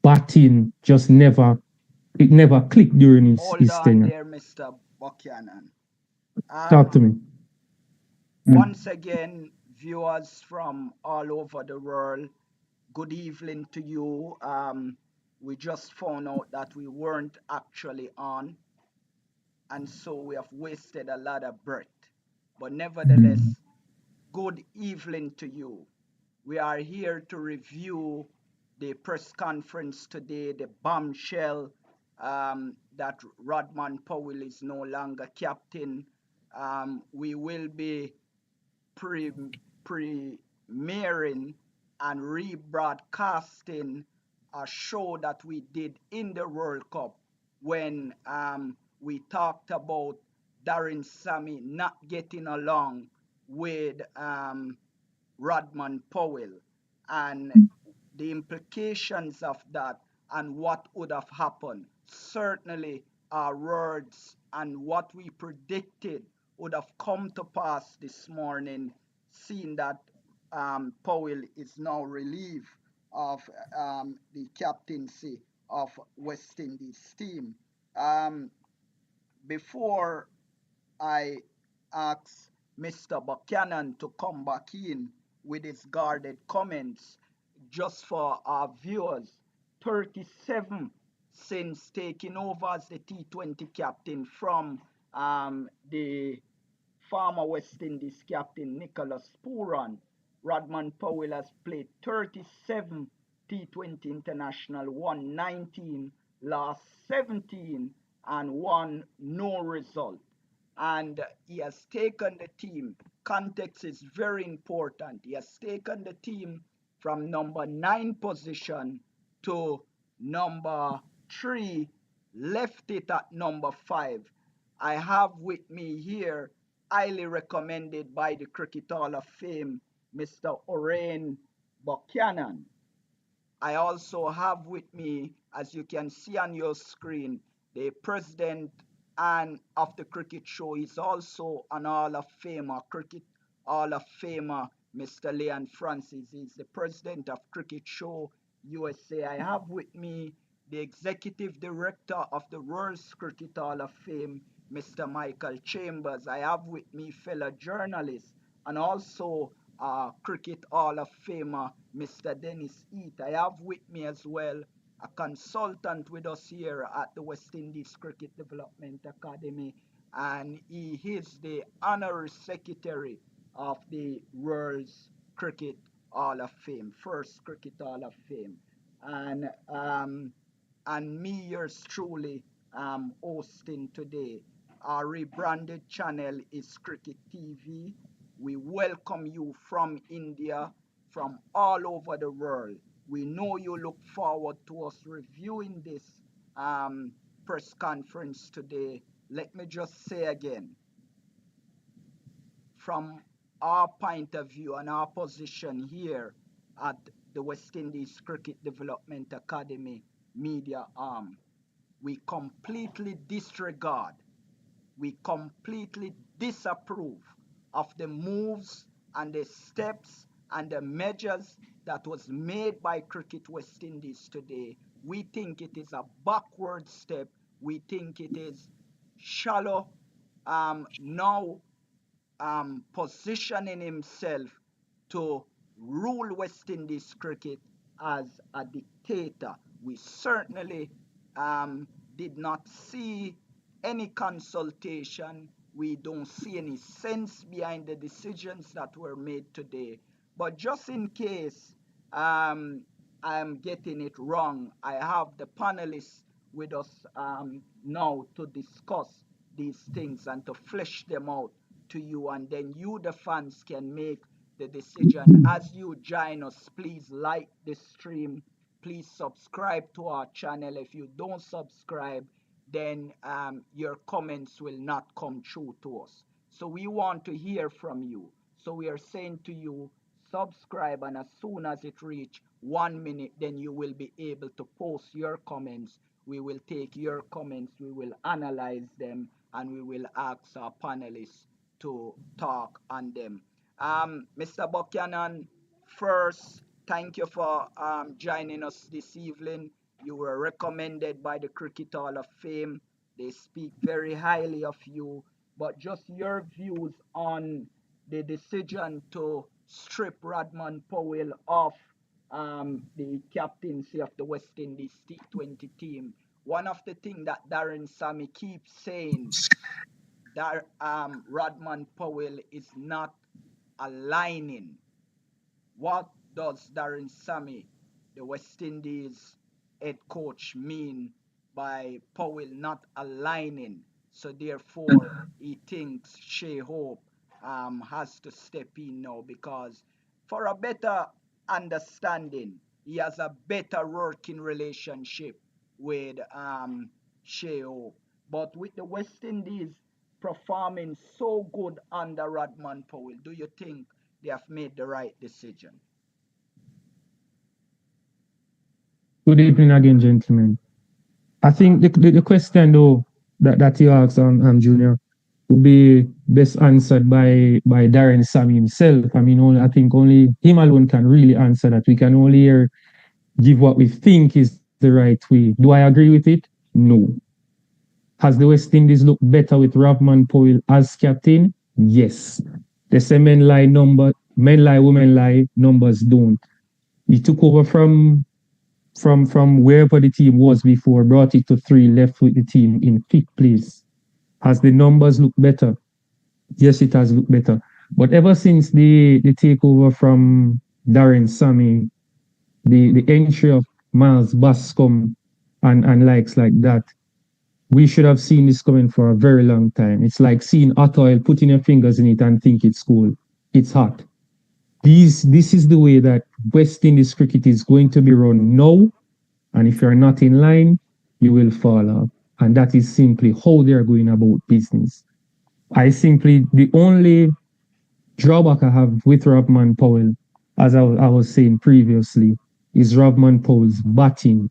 batting just never it never clicked during Hold his on tenure. there, Mr. Buchanan. Talk to me. Mm. Once again, viewers from all over the world, good evening to you. We just found out that we weren't actually on, and so we have wasted a lot of breath. But nevertheless, good evening to you. We are here to review the press conference today, the bombshell that Rodman Powell is no longer captain. We will be premiering and rebroadcasting a show that we did in the World Cup when we talked about Darren Sammy not getting along with Rodman Powell and the implications of that and what would have happened. Certainly, our words and what we predicted would have come to pass this morning, seeing that Powell is now relieved of the captaincy of West Indies team. Um, Before I ask Mr. Buchanan to come back in with his guarded comments, just for our viewers, 37 since taking over as the T20 captain from the former West Indies captain Nicholas Pooran. Rodman Powell has played 37 T20 international, won 19, lost 17, and won no result. And he has taken the team. Context is very important. He has taken the team from number 9 position to number 3, left it at number 5. I have with me here, highly recommended by the Cricket Hall of Fame, Mr. Orain Buchanan. I also have with me, as you can see on your screen, the president and of the cricket show is also an Hall of Famer, Cricket Hall of Famer, Mr. Leon Francis. He's the president of Cricket Show USA. I have with me the executive director of the World's Cricket Hall of Fame, Mr. Michael Chambers. I have with me fellow journalists and also Cricket Hall of Famer, Mr. Dennis Eat. I have with me as well a consultant with us here at the West Indies Cricket Development Academy, and he is the honorary secretary of the World's Cricket Hall of Fame, First Cricket Hall of Fame. And me, yours truly, hosting today. Our rebranded channel is Cricket TV. We welcome you from India, from all over the world. We know you look forward to us reviewing this press conference today. Let me just say again, from our point of view and our position here at the West Indies Cricket Development Academy media arm, we completely disregard, we completely disapprove of the moves and the steps and the measures that was made by Cricket West Indies today. We think it is a backward step. We think it is shallow. Now positioning himself to rule West Indies cricket as a dictator. We certainly did not see any consultation. We don't see any sense behind the decisions that were made today. But just in case I'm getting it wrong, I have the panelists with us now to discuss these things and to flesh them out to you, and then you, the fans, can make the decision. As you join us, please like the stream, please subscribe to our channel. If you don't subscribe, then your comments will not come true to us. So we want to hear from you. So we are saying to you, subscribe, and as soon as it reach 1 minute, then you will be able to post your comments. We will take your comments, we will analyze them, and we will ask our panelists to talk on them. Mr. Buchanan, first, Thank you for joining us this evening. You were recommended by the Cricket Hall of Fame. They speak very highly of you. But just your views on the decision to strip Rodman Powell off the captaincy of the West Indies T20 team. One of the things that Darren Sammy keeps saying that Rodman Powell is not aligning. What does Darren Sammy, the West Indies head coach, mean by Powell not aligning? So therefore, he thinks Shea Hope has to step in now because for a better understanding, he has a better working relationship with Shea Hope. But with the West Indies performing so good under Rodman Powell, do you think they have made the right decision? Good evening again, gentlemen. I think the question though that you asked Junior would be best answered by Darren Sammy himself. I mean, only I think only him alone can really answer that. We can only give what we think is the right way. Do I agree with it? No. Has the West Indies looked better with Rovman Powell as captain? Yes. They say men lie, women lie, numbers don't. He took over from wherever the team was before, brought it to three, left with the team in fifth place. Has the numbers looked better? Yes, it has looked better. But ever since the takeover from Darren Sammy, the entry of Miles Bascom and likes like that, we should have seen this coming for a very long time. It's like seeing hot oil, putting your fingers in it and think it's cool. It's hot. This is the way that West Indies cricket is going to be run now. And if you're not in line, you will fall off. And that is simply how they're going about business. The only drawback I have with Rovman Powell, as I was saying previously, is Rovman Powell's batting.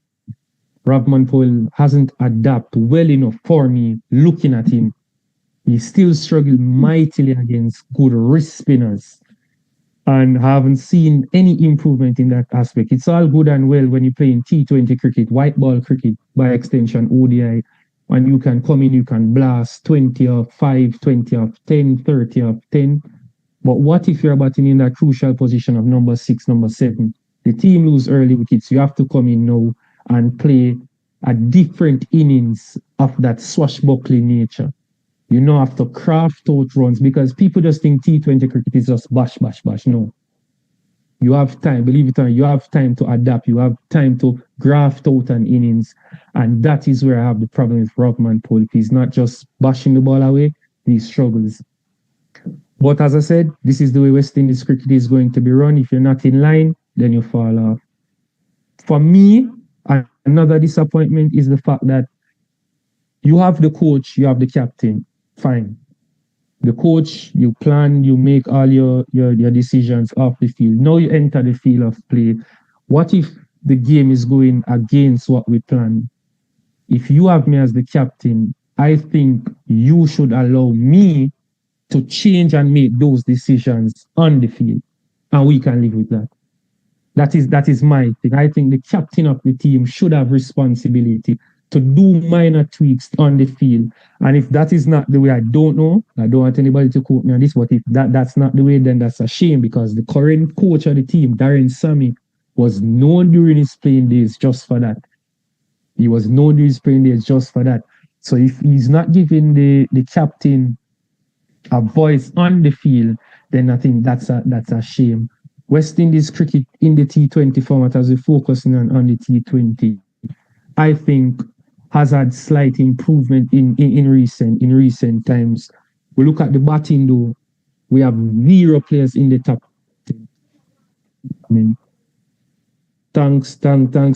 Rovman Powell hasn't adapted well enough for me looking at him. He still struggles mightily against good wrist spinners and haven't seen any improvement in that aspect. It's all good and well when you're playing T20 cricket, white ball cricket, by extension, ODI, and you can come in, you can blast 20 of 5, 20 of 10, 30 of 10. But what if you're batting in that crucial position of number 6, number 7? The team lose early wickets. You have to come in now and play a different innings of that swashbuckling nature. You know, have to craft out runs because people just think T20 cricket is just bash, bash, bash. No. You have time, believe it or not, you have time to adapt. You have time to graft out an innings. And that is where I have the problem with Rovman Powell. If he's not just bashing the ball away, he struggles. But as I said, this is the way West Indies cricket is going to be run. If you're not in line, then you fall off. For me, another disappointment is the fact that you have the coach, you have the captain. Fine. The coach, you plan, you make all your decisions off the field. Now you enter the field of play. What if the game is going against what we plan? If you have me as the captain, I think you should allow me to change and make those decisions on the field. And we can live with that. That is my thing. I think the captain of the team should have responsibility to do minor tweaks on the field. And if that is not the way, I don't know. I don't want anybody to quote me on this, but if that's not the way, then that's a shame because the current coach of the team, Darren Sammy, was known during his playing days just for that. He was known during his playing days just for that. So if he's not giving the captain a voice on the field, then I think that's a shame. West Indies cricket in the T20 format, as we focusing on the T20, I think has had slight improvement in recent times. We look at the batting though, we have 0 players in the top 10. I mean, thanks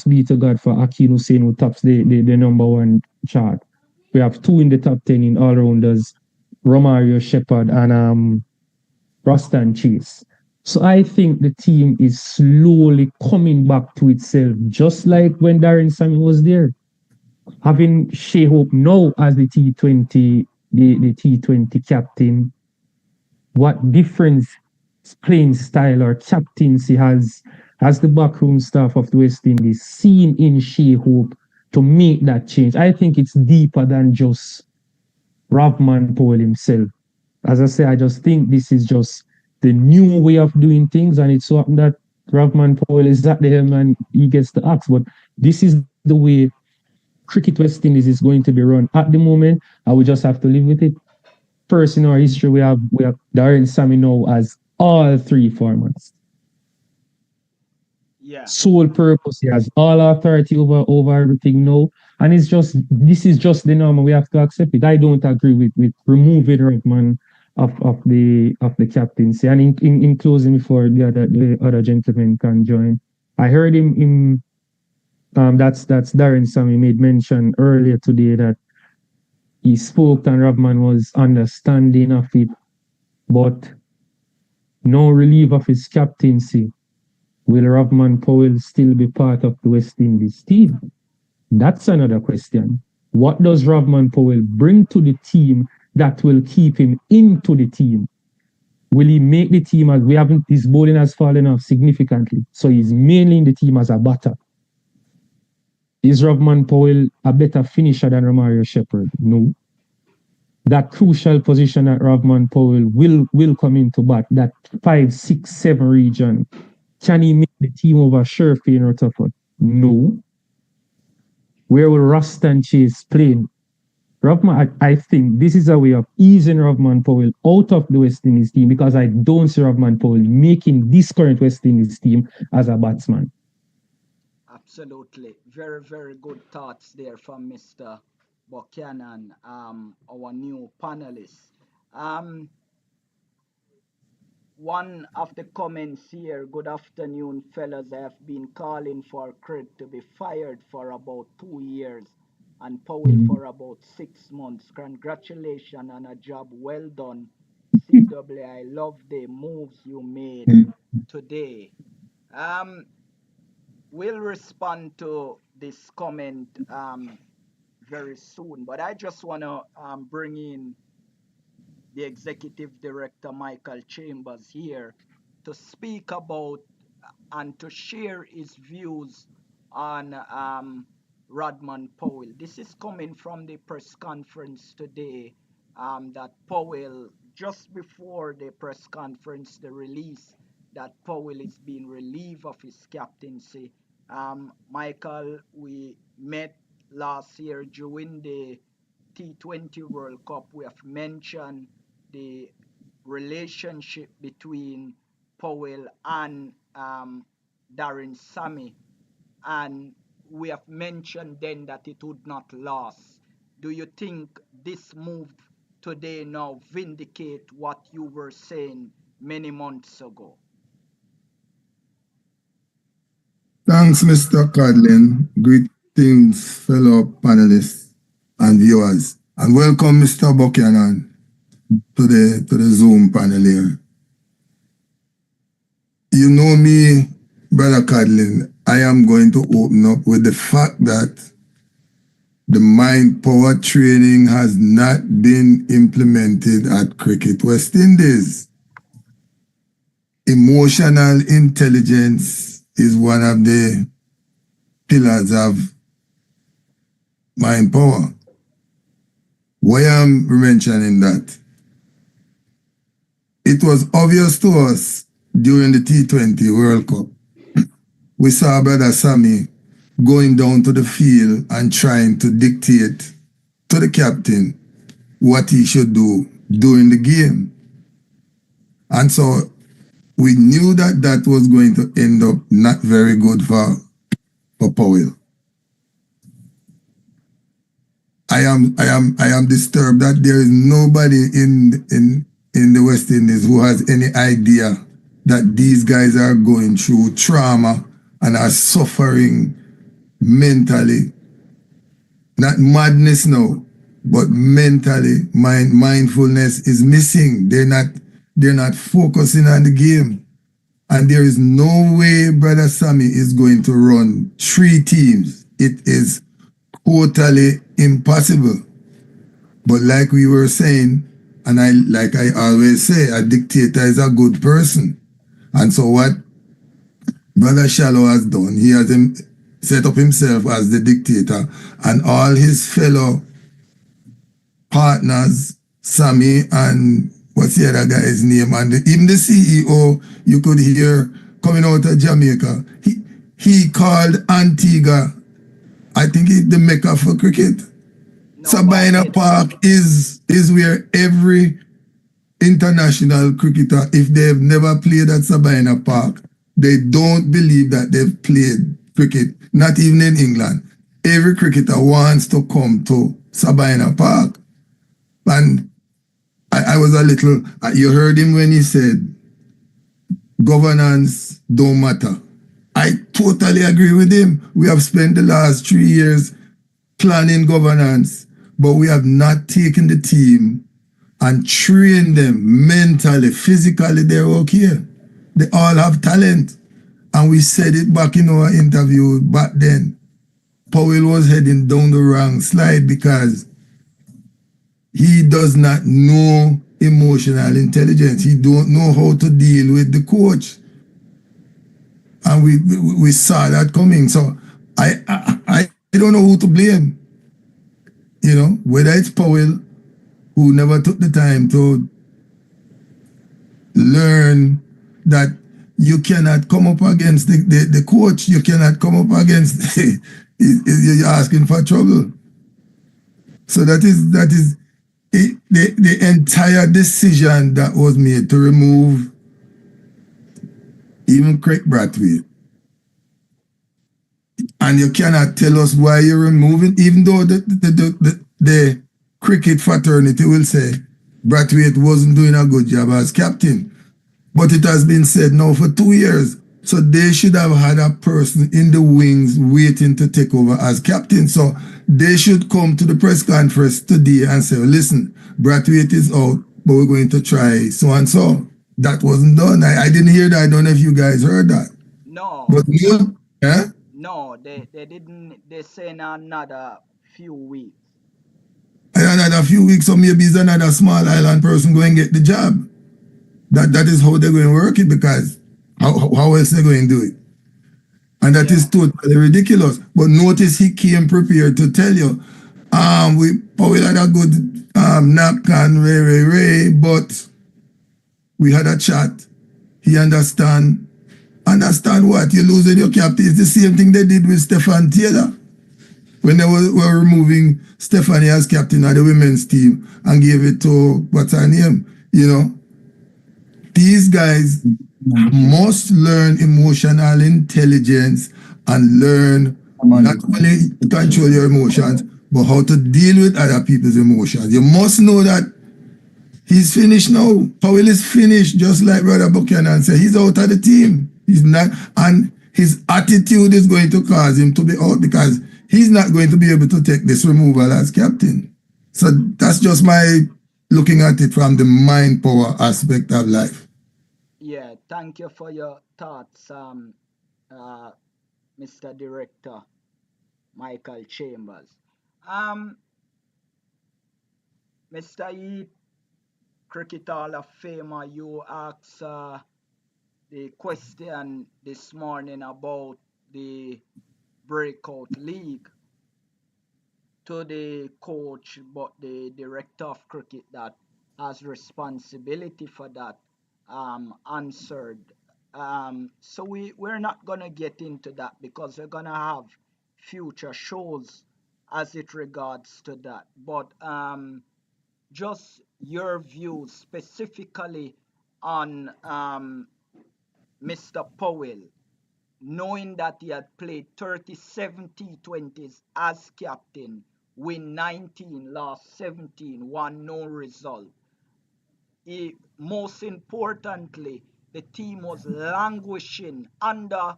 be to God for Akin Hussein who tops the number 1 chart. We have 2 in the top 10 in all rounders, Romario Shepherd and Rostan Chase. So I think the team is slowly coming back to itself, just like when Darren Sammy was there. Having Shea Hope now as the T20 captain, what difference playing style or captaincy has has the backroom staff of the West Indies seen in Shea Hope to make that change? I think it's deeper than just Rovman Powell himself. As I say, I just think this is just the new way of doing things, and it's so happened that Rovman Powell is at the helm and he gets the axe. But this is the way Cricket West Indies is going to be run at the moment, and we just have to live with it. First in our history, we have Darren Sammy now as all three formats. Yeah. Sole purpose. He has all authority over everything now. And it's just this is just the norm and we have to accept it. I don't agree with removing Rodman of the captaincy. And in closing before the other gentleman can join. I heard him that's Darren Sammy made mention earlier today that he spoke and Rodman was understanding of it, but no relief of his captaincy. Will Rovman Powell still be part of the West Indies team? That's another question. What does Rovman Powell bring to the team that will keep him into the team? Will he make the team as we haven't, his bowling has fallen off significantly. So he's mainly in the team as a batter. Is Rovman Powell a better finisher than Romario Shepherd? No. That crucial position that Rovman Powell will come into bat, that 5, 6, 7 region. Can he make the team over Sherfy and Rutherford? No. Where will Ruston Chase play? Rovman, I think this is a way of easing Rovman Powell out of the West Indies team because I don't see Rovman Powell making this current West Indies team as a batsman. Absolutely. Very, very good thoughts there from Mr. Buchanan, our new panelist. Um, One of the comments here, good afternoon, fellas. I have been calling for Craig to be fired for about 2 years and Powell for about 6 months. Congratulations on a job well done. CW, I love the moves you made today. Um, we'll respond to this comment very soon, but I just want to bring in the executive director Michael Chambers here to speak about and to share his views on Rodman Powell. This is coming from the press conference today that Powell, just before the press conference, the release that Powell is being relieved of his captaincy. Michael, we met last year during the T20 World Cup. We have mentioned the relationship between Powell and Darren Sammy, and we have mentioned then that it would not last. Do you think this move today now vindicate what you were saying many months ago? Thanks, Mr. Codlin. Greetings, fellow panelists and viewers. And welcome, Mr. Buchanan, to the Zoom panel here. You know me, Brother Codlin, I am going to open up with the fact that the mind power training has not been implemented at Cricket West Indies. Emotional intelligence is one of the pillars of mind power. Why I'm mentioning that? It was obvious to us during the T20 World Cup. We saw Brother Sammy going down to the field and trying to dictate to the captain what he should do during the game. And so we knew that that was going to end up not very good for Powell. I am disturbed that there is nobody in the West Indies who has any idea that these guys are going through trauma and are suffering mentally. Not madness now, but mentally. Mindfulness is missing. They're not focusing on the game. And there is no way Brother Sammy is going to run 3 teams. It is totally impossible. But like we were saying, and like I always say, a dictator is a good person. And so what Brother Shallow has done. He has set up himself as the dictator, and all his fellow partners, Sammy and what's the other guy's name, and even the CEO, you could hear coming out of Jamaica. He called Antigua, I think it's the Mecca for cricket. No, Sabina Park is where every international cricketer, if they've never played at Sabina Park, they don't believe that they've played cricket, not even in England. Every cricketer wants to come to Sabina Park. And I was a little, you heard him when he said, governance don't matter. I totally agree with him. We have spent the last 3 years planning governance, but we have not taken the team and trained them mentally, physically. They're okay. They all have talent. And we said it back in our interview back then. Powell was heading down the wrong slide because he does not know emotional intelligence. He don't know how to deal with the coach. And we saw that coming. So I don't know who to blame. You know, whether it's Powell, who never took the time to learn that you cannot come up against the coach. You cannot come up against you're asking for trouble. So that is the entire decision that was made to remove even Craig Brathwaite. And you cannot tell us why you're removing, even though the cricket fraternity will say Brathwaite wasn't doing a good job as captain. But it has been said now for 2 years. So they should have had a person in the wings waiting to take over as captain. So they should come to the press conference today and say, listen, Brathwaite is out, but we're going to try so and so. That wasn't done. I didn't hear that. I don't know if you guys heard that. No. But you, eh? No, they didn't. They say in another few weeks. Another few weeks, so maybe it's another small island person going to get the job. That is how they're going to work it, because how else they're going to do it? And that is totally ridiculous. But notice he came prepared to tell you, we probably had a good napkin, Ray, but we had a chat. He understand what? You're losing your captain. It's the same thing they did with Stefan Taylor. When they were removing Stephanie as captain of the women's team and gave it to, what's her name? You know? These guys must learn emotional intelligence and learn not only to control your emotions, but how to deal with other people's emotions. You must know that he's finished now. Powell is finished, just like Brother Buchanan said. He's out of the team. He's not, and his attitude is going to cause him to be out, because he's not going to be able to take this removal as captain. So that's just my looking at it from the mind power aspect of life. Yeah, thank you for your thoughts, Mr. Director Michael Chambers. Mr. Heath, Cricket Hall of Famer, you asked the question this morning about the breakout league to the coach, but the director of cricket that has responsibility for that answered. So we're not gonna get into that, because we're gonna have future shows as it regards to that. But just your views specifically on Mr. Powell, knowing that he had played 37 T20s as captain, win 19, lost 17, won no result. Most importantly, the team was languishing under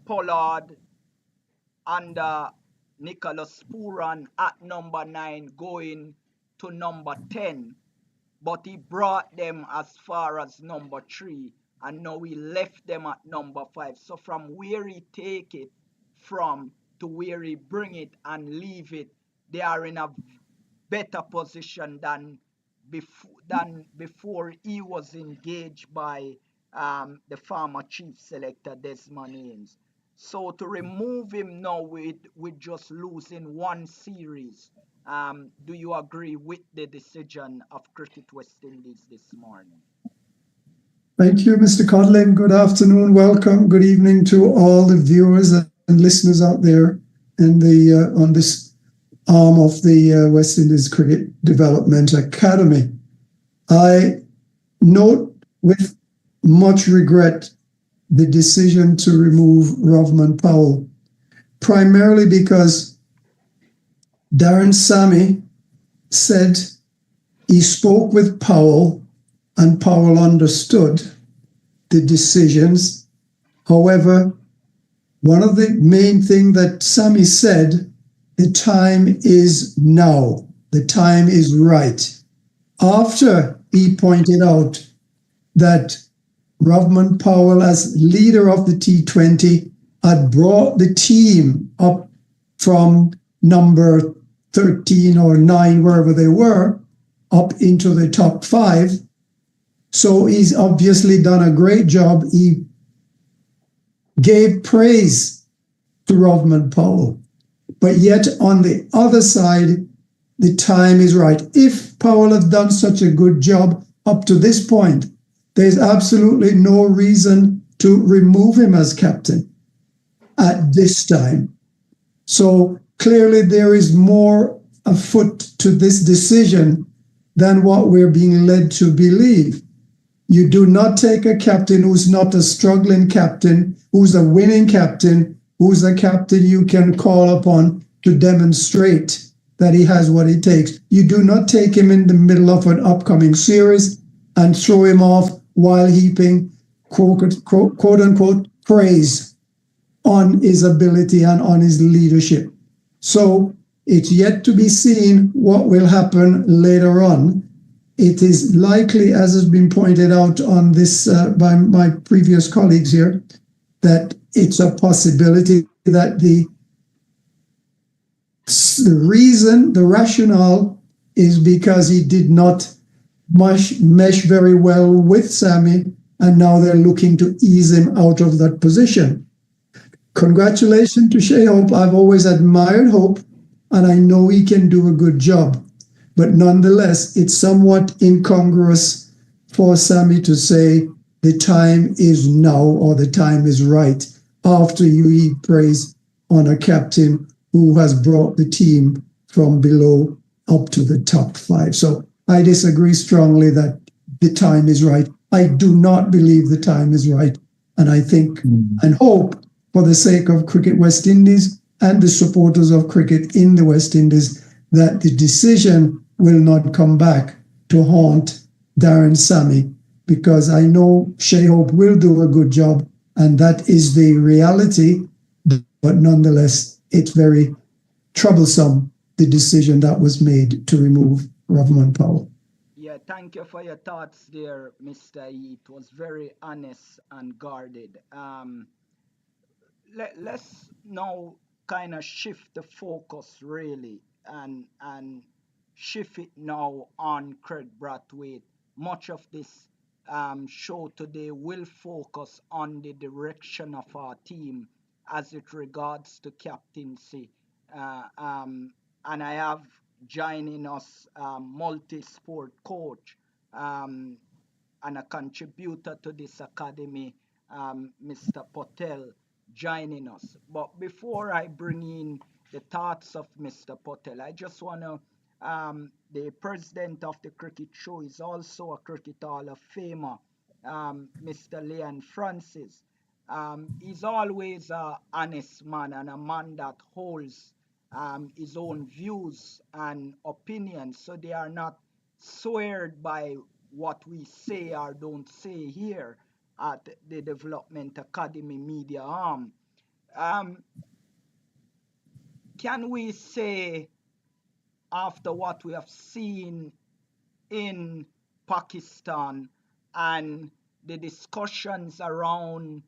Pollard, under Nicholas Puran at number 9, going to number 10. But he brought them as far as number 3, and now he left them at number 5. So from where he take it from to where he bring it and leave it, they are in a better position than before he was engaged by the former chief selector Desmond Haynes. So to remove him now with just losing one series, do you agree with the decision of Cricket West Indies this morning? Thank you, Mr. Codlin. Good afternoon, welcome, good evening to all the viewers and listeners out there in on this arm of the West Indies Cricket Development Academy. I note with much regret the decision to remove Rovman Powell, primarily because Darren Sammy said he spoke with Powell and Powell understood the decisions. However, one of the main things that Sammy said, the time is now. The time is right. After he pointed out that Rovman Powell, as leader of the T20, had brought the team up from number 13 or 9, wherever they were, up into the top 5. So he's obviously done a great job. He gave praise to Rovman Powell. But yet on the other side, the time is right. If Powell has done such a good job up to this point, there's absolutely no reason to remove him as captain at this time. So clearly there is more afoot to this decision than what we're being led to believe. You do not take a captain who's not a struggling captain, who's a winning captain, who's a captain you can call upon to demonstrate that he has what it takes. You do not take him in the middle of an upcoming series and throw him off while heaping quote unquote praise on his ability and on his leadership. So it's yet to be seen what will happen later on. It is likely, as has been pointed out on this by my previous colleagues here, that it's a possibility that the reason, the rationale, is because he did not mesh very well with Sammy, and now they're looking to ease him out of that position. Congratulations to Shea Hope. I've always admired Hope, and I know he can do a good job. But nonetheless, it's somewhat incongruous for Sammy to say the time is now or the time is right after you heap praise on a captain who has brought the team from below up to the top 5. So I disagree strongly that the time is right. I do not believe the time is right. And I think and hope, for the sake of Cricket West Indies and the supporters of cricket in the West Indies, that the decision will not come back to haunt Darren Sammy, because I know Shea Hope will do a good job, and that is the reality. But nonetheless, it's very troublesome, the decision that was made to remove Rovman Powell. Yeah, thank you for your thoughts there, Mr. E. It was very honest and guarded. Let's now kind of shift the focus really and shift it now on Craig Brathwaite. Much of this show today will focus on the direction of our team as it regards to captaincy. And I have joining us multi-sport coach and a contributor to this academy, Mr. Patel, joining us. But before I bring in the thoughts of Mr. Patel, I just want to, the president of the cricket show is also a Cricket Hall of Famer, Mr. Leon Francis. He's always an honest man and a man that holds his own views and opinions, so they are not swayed by what we say or don't say here at the Development Academy media arm. Can we say, after what we have seen in Pakistan and the discussions around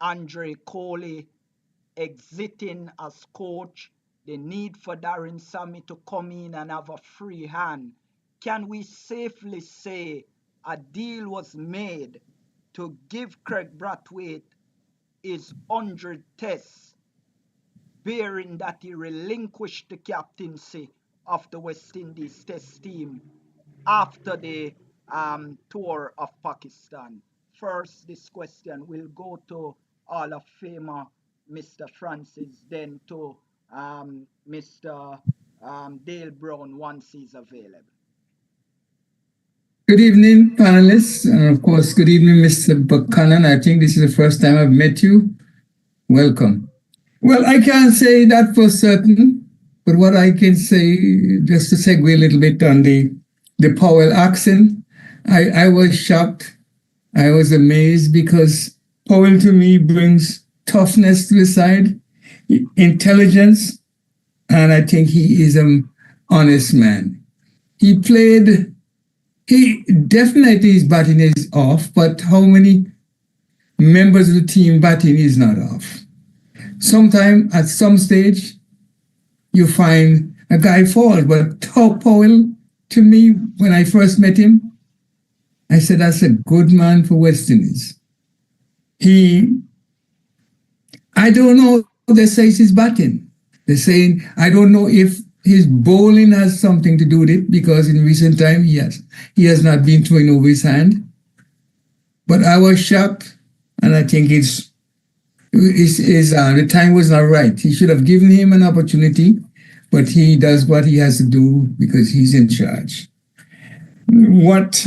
Andre Kohli exiting as coach, the need for Darren Sammy to come in and have a free hand, can we safely say a deal was made to give Craig Brathwaite his 100 tests, bearing that he relinquished the captaincy of the West Indies Test team after the tour of Pakistan. First, this question will go to Hall of Famer Mr. Francis, then to Mr. Dale Brown once he's available. Good evening, panelists, and of course, good evening, Mr. Buchanan. I think this is the first time I've met you. Welcome. Well, I can't say that for certain, but what I can say, just to segue a little bit on the Powell accent, I was shocked. I was amazed because Powell to me brings toughness to the side, intelligence, and I think he is an honest man. He definitely his batting is off, but how many members of the team batting is not off? Sometime at some stage, you find a guy falls, but Powell, to me, when I first met him, I said, that's a good man for West Indies. I don't know, they say it's his batting. They're saying, I don't know if his bowling has something to do with it, because in recent time he has not been throwing over his hand. But I was shocked, and I think the time was not right. He should have given him an opportunity, but he does what he has to do because he's in charge. What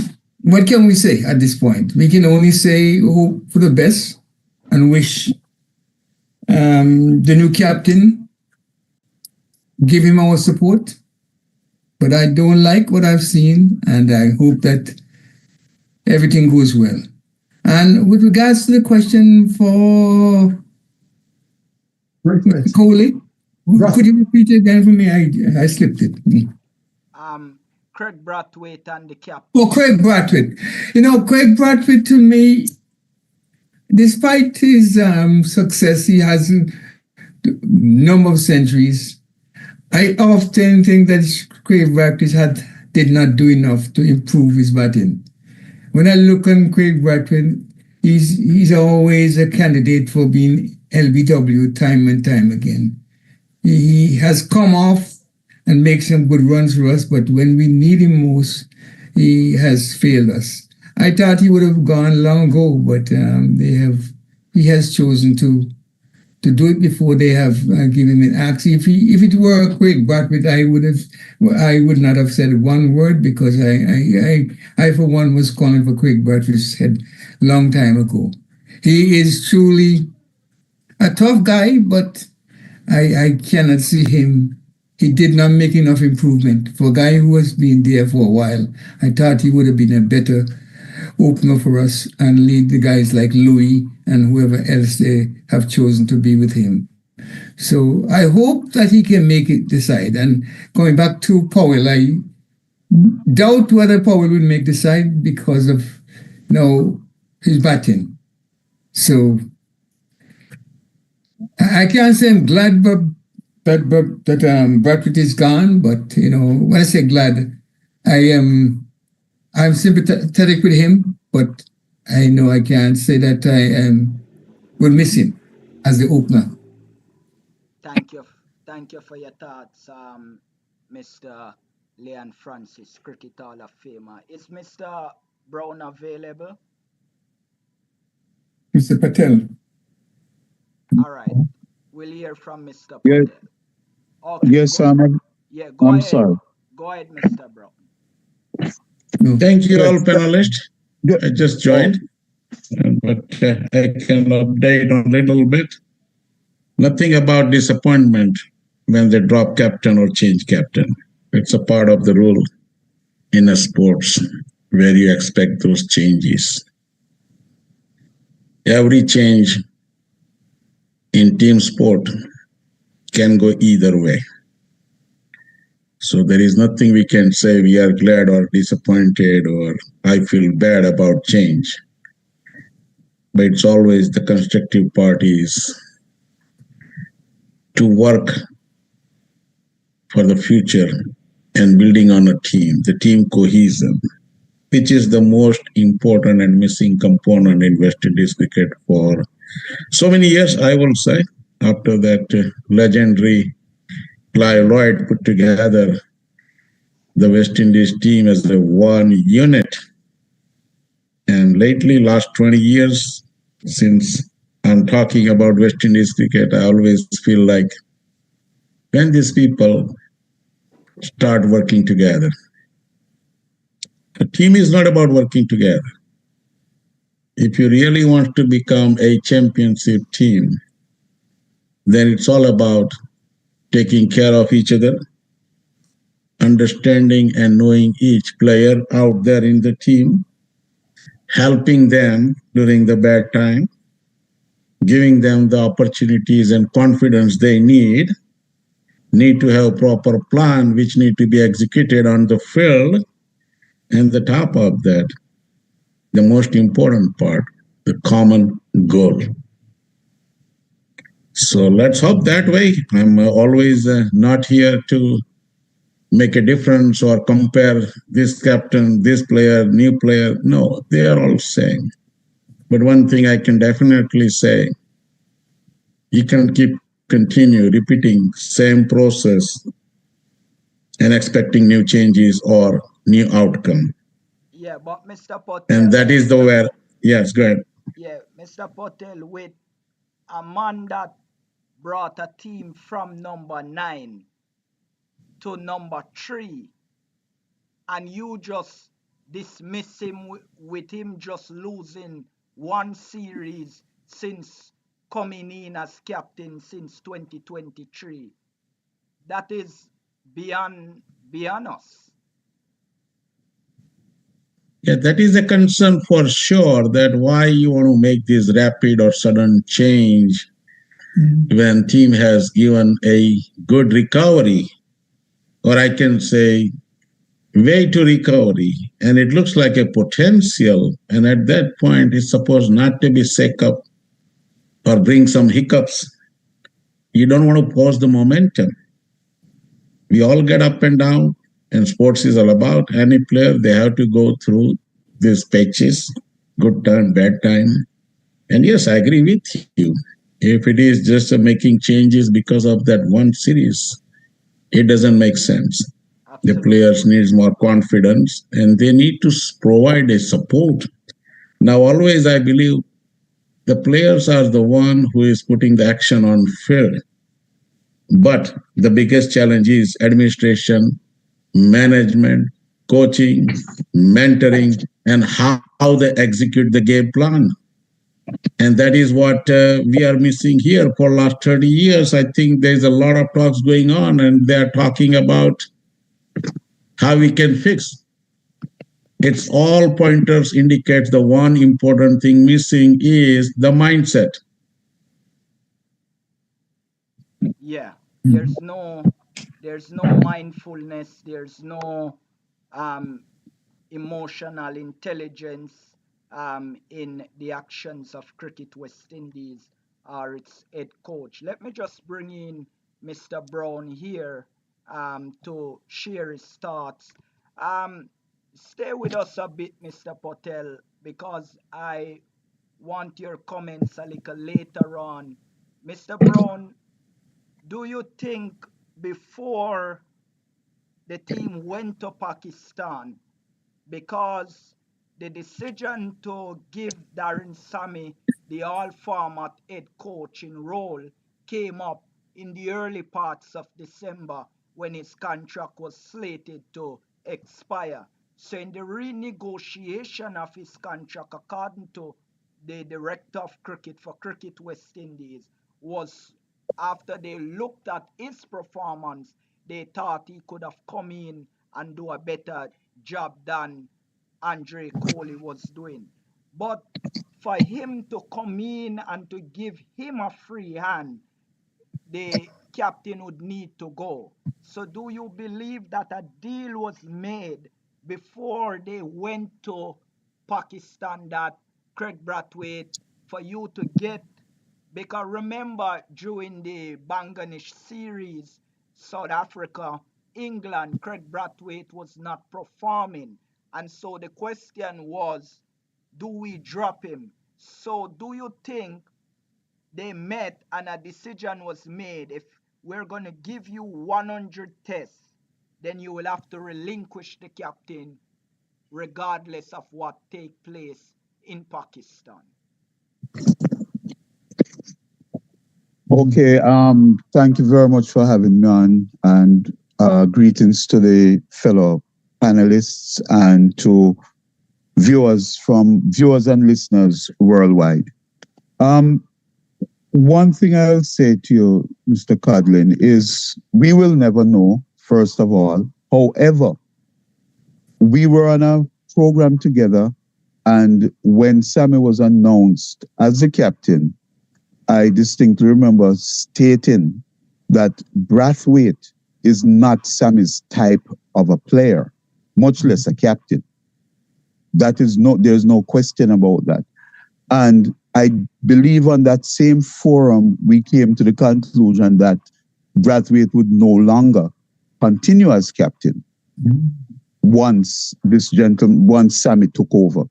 can we say at this point? We can only say hope for the best and wish the new captain, give him our support, but I don't like what I've seen, and I hope that everything goes well. And with regards to the question for Coley, could you repeat it again for me? I slipped it. Craig Brathwaite and the captain. Oh, Craig Brathwaite. Craig Brathwaite, to me, despite his success, he has a number of centuries. I often think that Craig Brathwaite did not do enough to improve his batting. When I look on Craig Brathwaite, he's always a candidate for being LBW time and time again. He has come off and make some good runs for us, but when we need him most, he has failed us. I thought he would have gone long ago, but he has chosen to do it before they have given him an axe. If it were Craig Brathwaite, I would not have said one word, because I for one was calling for Craig Brathwaite's head long time ago. He is truly a tough guy, but I cannot see him. He did not make enough improvement. For a guy who has been there for a while, I thought he would have been a better opener for us and lead the guys like Louis and whoever else they have chosen to be with him. So I hope that he can make it the side. And going back to Powell, I doubt whether Powell will make the side because of his batting. So I can't say I'm glad that Brathwaite is gone, but when I say glad, I'm sympathetic with him, but I know I can't say that I will miss him as the opener. Thank you for your thoughts, Mr. Leon Francis, Cricket Hall of Famer. Is Mr. Brown available? Mr. Patel. All right. We'll hear from Mr. Patel. Yes, Okay, yes, I'm ahead. sorry. Go ahead, Mr. Brown. Thank you all panelists. I just joined, but I can update on a little bit. Nothing about disappointment when they drop captain or change captain. It's a part of the rule in a sports where you expect those changes. Every change in team sport can go either way. So there is nothing we can say we are glad or disappointed or I feel bad about change. But it's always the constructive part is to work for the future and building on a team, the team cohesion. which is the most important and missing component in West Indies cricket for so many years, I will say. After that legendary Clive Lloyd put together the West Indies team as a one unit. And lately, last 20 years, since I'm talking about West Indies cricket, I always feel like when these people start working together, a team is not about working together. If you really want to become a championship team, then it's all about taking care of each other, understanding and knowing each player out there in the team, helping them during the bad time, giving them the opportunities and confidence they need to have proper plan which need to be executed on the field, and the top of that, the most important part, the common goal. So let's hope that way. I'm always not here to make a difference or compare this captain, this player, new player. No, they are all same. But one thing I can definitely say, you can continue repeating same process and expecting new changes or new outcome. Yeah, but Mr. Patel. And that is the where, yes, go ahead. Yeah, Mr. Patel, with a man that brought a team from number 9 to number 3, and you just dismiss him with him just losing one series since coming in as captain since 2023. That is beyond us. Yeah, that is a concern for sure, that why you want to make this rapid or sudden change when team has given a good recovery, or I can say way to recovery, and it looks like a potential, and at that point it's supposed not to be shake up or bring some hiccups. You don't want to pause the momentum. We all get up and down, and sports is all about any player, they have to go through these patches, good time, bad time. And yes, I agree with you. If it is just making changes because of that one series, it doesn't make sense. Absolutely. The players need more confidence and they need to provide a support. Now, always I believe the players are the one who is putting the action on field. But the biggest challenge is administration, management, coaching, mentoring, and how they execute the game plan. And that is what we are missing here for last 30 years. I think there's a lot of talks going on, and they're talking about how we can fix. It's all pointers indicates the one important thing missing is the mindset. Yeah, there's no mindfulness, there's no emotional intelligence in the actions of Cricket West Indies or its head coach. Let me just bring in Mr. Brown here to share his thoughts. Stay with us a bit, Mr. Patel, because I want your comments a little later on. Mr. Brown, do you think before the team went to Pakistan, because the decision to give Darren Sammy the all format head coaching role came up in the early parts of December when his contract was slated to expire? So in the renegotiation of his contract, according to the director of cricket for Cricket West Indies, was after they looked at his performance, they thought he could have come in and do a better job than Andre Coley was doing. But for him to come in and to give him a free hand, the captain would need to go. So do you believe that a deal was made before they went to Pakistan, that Craig Brathwaite, for you to get, because remember during the Bangladesh series, South Africa, England, Craig Brathwaite was not performing. And so the question was, do we drop him? So do you think they met and a decision was made? If we're going to give you 100 tests, then you will have to relinquish the captain regardless of what take place in Pakistan. Okay, thank you very much for having me on, and greetings to the fellow panelists and to viewers and listeners worldwide. One thing I'll say to you, Mr. Codlin, is we will never know, first of all. However, we were on a program together, and when Sammy was announced as the captain, I distinctly remember stating that Brathwaite is not Sammy's type of a player, much less a captain. There's no question about that. And I believe on that same forum, we came to the conclusion that Brathwaite would no longer continue as captain once Sammy took over.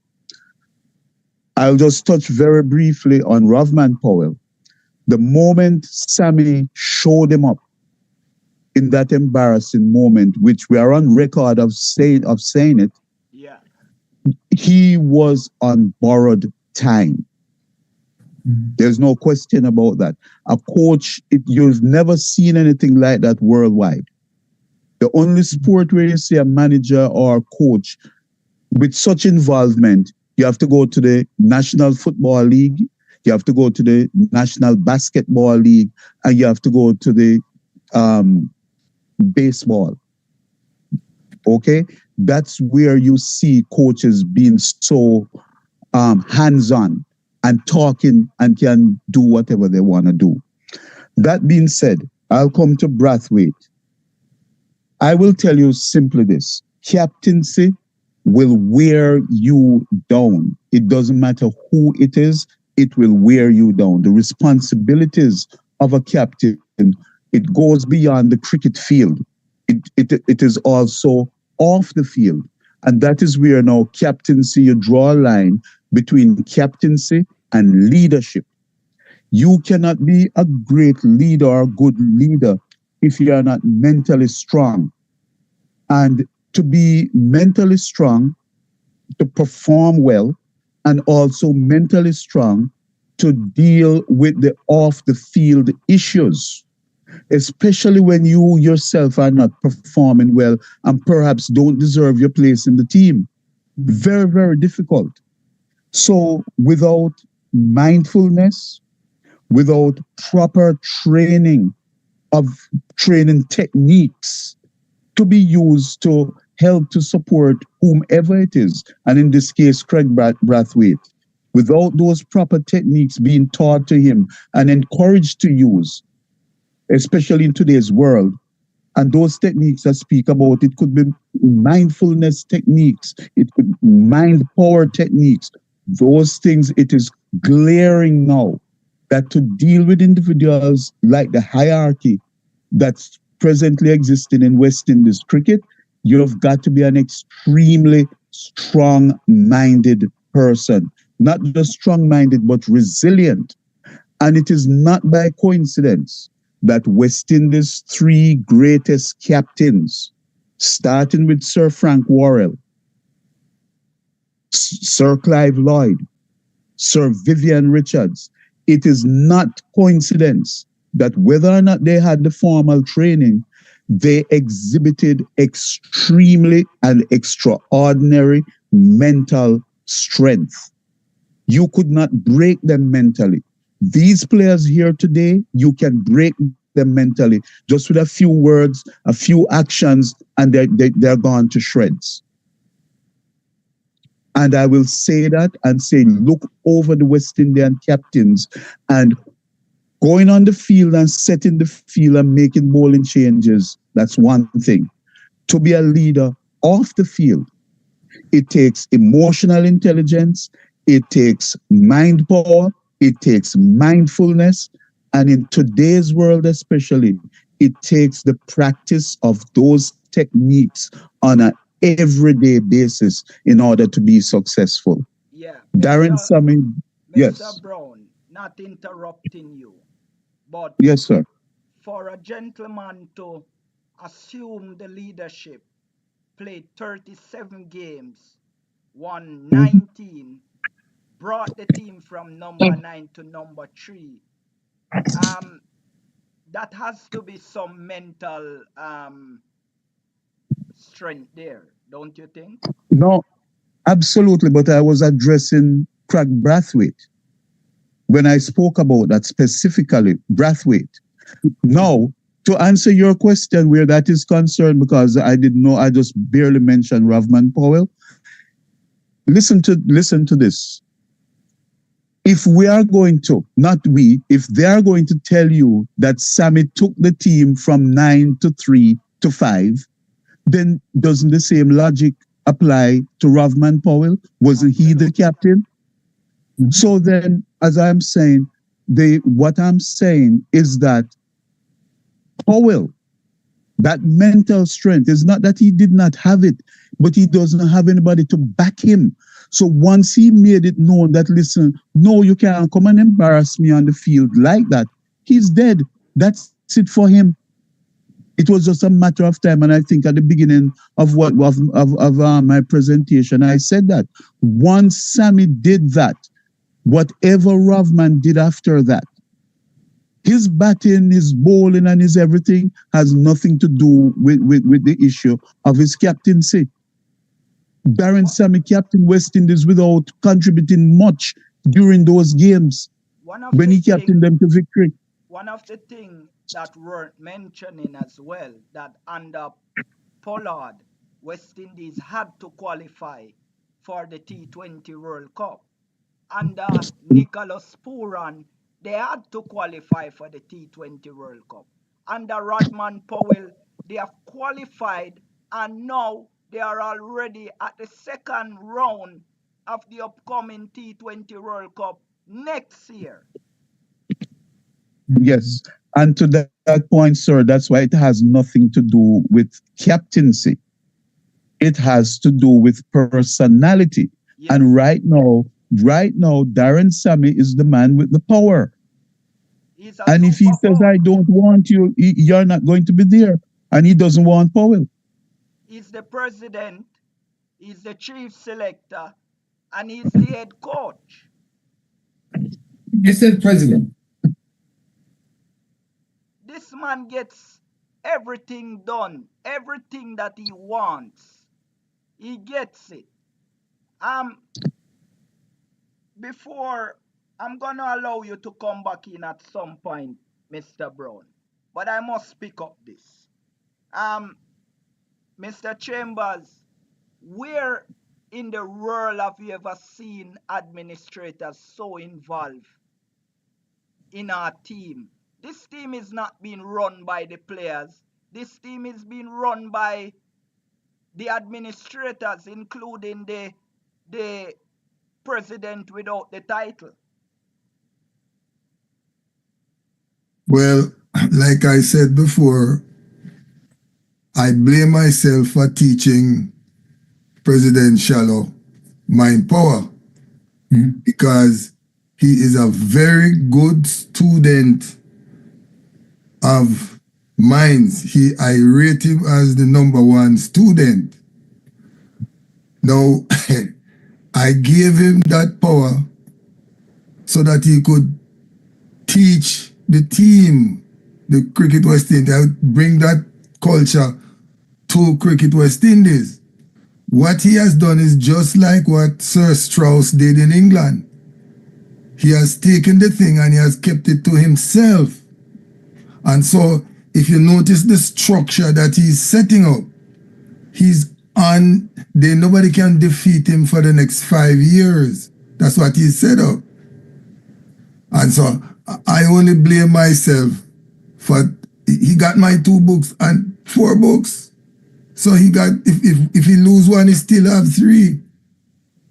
I'll just touch very briefly on Rovman Powell. The moment Sammy showed him up in that embarrassing moment, which we are on record of saying it, yeah, he was on borrowed time. There's no question about that. A coach, you've never seen anything like that worldwide. The only sport where you see a manager or a coach with such involvement, you have to go to the National Football League, you have to go to the National Basketball League, and you have to go to the baseball. Okay? That's where you see coaches being so hands-on and talking and can do whatever they want to do. That being said, I'll come to Brathwaite. I will tell you simply this. Captaincy will wear you down. It doesn't matter who it is, it will wear you down. The responsibilities of a captain, it goes beyond the cricket field. It is also off the field. And that is where now captaincy, you draw a line between captaincy and leadership. You cannot be a great leader or a good leader if you are not mentally strong. And to be mentally strong, to perform well, and also mentally strong to deal with the off-the-field issues, especially when you yourself are not performing well and perhaps don't deserve your place in the team. Very, very difficult. So without mindfulness, without proper training techniques to be used to help to support whomever it is, and in this case, Craig Brathwaite, without those proper techniques being taught to him and encouraged to use, especially in today's world, and those techniques I speak about, it could be mindfulness techniques, it could be mind power techniques. Those things, it is glaring now that to deal with individuals like the hierarchy that's presently existing in West Indies cricket, you've got to be an extremely strong-minded person. Not just strong-minded, but resilient. And it is not by coincidence that West Indies' three greatest captains, starting with Sir Frank Worrell, Sir Clive Lloyd, Sir Vivian Richards, it is not coincidence that whether or not they had the formal training, they exhibited extremely and extraordinary mental strength. You could not break them mentally. These players here today, you can break them mentally just with a few words, a few actions, and they're gone to shreds. And I will say that and say, look over the West Indian captains and going on the field and setting the field and making bowling changes, that's one thing. To be a leader off the field, it takes emotional intelligence, it takes mind power, it takes mindfulness, and in today's world especially, it takes the practice of those techniques on an everyday basis in order to be successful. Yeah, Darren Sammy, yes. Mr. Brown, not interrupting you, but Yes, sir. for a gentleman to assume the leadership, played 37 games, won 19, brought the team from number 9 to number 3. That has to be some mental strength there, don't you think? No, absolutely. But I was addressing Craig Brathwaite when I spoke about that specifically, Brathwaite. Now, to answer your question where that is concerned, because I didn't know, I just barely mentioned Rovman Powell. Listen to this. If we are going to, not we, if they are going to tell you that Sammy took the team from 9 to 3 to 5, then doesn't the same logic apply to Rovman Powell? Wasn't he the captain? So then, as I'm saying, what I'm saying is that Powell, that mental strength, is not that he did not have it, but he doesn't have anybody to back him. So once he made it known that, listen, no, you can't come and embarrass me on the field like that, he's dead. That's it for him. It was just a matter of time. And I think at the beginning of my presentation, I said that once Sammy did that, whatever Rovman did after that, his batting, his bowling, and his everything has nothing to do with the issue of his captaincy. Darren Sammy captain West Indies without contributing much during those games when he captained them to victory. One of the things that weren't mentioning as well, that under Pollard, West Indies had to qualify for the T20 World Cup. Under Nicholas Pooran, they had to qualify for the T20 World Cup. Under Rovman Powell, they have qualified, and now they are already at the second round of the upcoming T20 World Cup next year. Yes. And to that point, sir, that's why it has nothing to do with captaincy. It has to do with personality. Yes. And right now, Darren Sammy is the man with the power. And if he says, I don't want you, you're not going to be there. And he doesn't want Powell. He's the president, he's the chief selector, and he's the head coach. You said president. This man gets everything done, everything that he wants. He gets it. Before, I'm going to allow you to come back in at some point, Mr. Brown. But I must pick up this. Mr. Chambers, where in the world have you ever seen administrators so involved in our team? This team is not being run by the players. This team is being run by the administrators, including the president without the title. Well, like I said before, I blame myself for teaching President Shallow mind power because he is a very good student of minds. I rate him as the #1 student. Now, I gave him that power so that he could teach the team, the Cricket West Indies, bring that culture to Cricket West Indies. What he has done is just like what Sir Strauss did in England. He has taken the thing and he has kept it to himself. And so, if you notice the structure that he's setting up, he's on, nobody can defeat him for the next 5 years. That's what he's set up. And so, I only blame myself for, he got my 2 books and 4 books. So he got, if he lose one, he still have 3.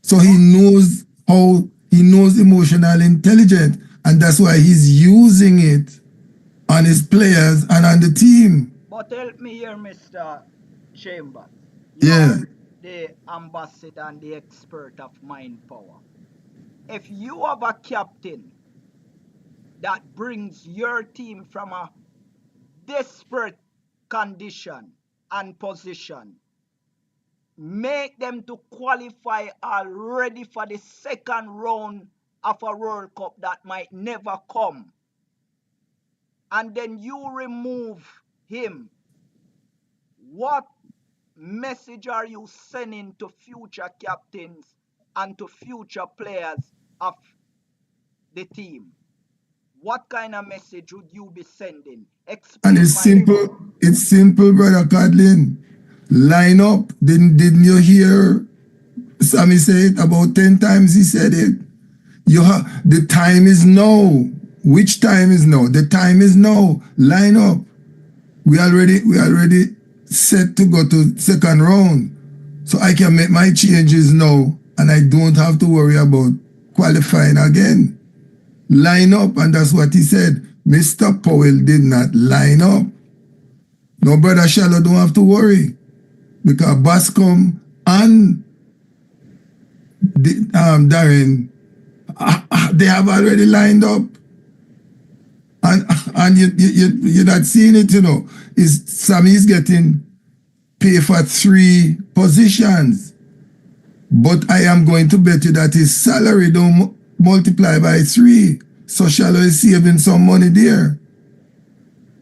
So he knows emotional intelligence, and that's why he's using it on his players and on the team. But help me here, Mr. Chambers. Yeah. the ambassador and the expert of mind power. If you have a captain that brings your team from a desperate condition and position, make them to qualify already for the second round of a World Cup that might never come, and then you remove him, what message are you sending to future captains and to future players of the team? What kind of message would you be sending? And it's simple, brother Codlin. Line up. Didn't you hear Sammy say it about 10 times? He said it. The time is now. Which time is now? The time is now. Line up. We already set to go to second round. So I can make my changes now and I don't have to worry about qualifying again. Line up, and that's what he said. Mr. Powell did not line up. No, brother Shallow don't have to worry, because Bascom and Darren, they have already lined up. And you're not seeing it, you know. Sammy's getting paid for 3 positions. But I am going to bet you that his salary don't multiply by 3. So Shallow is saving some money there.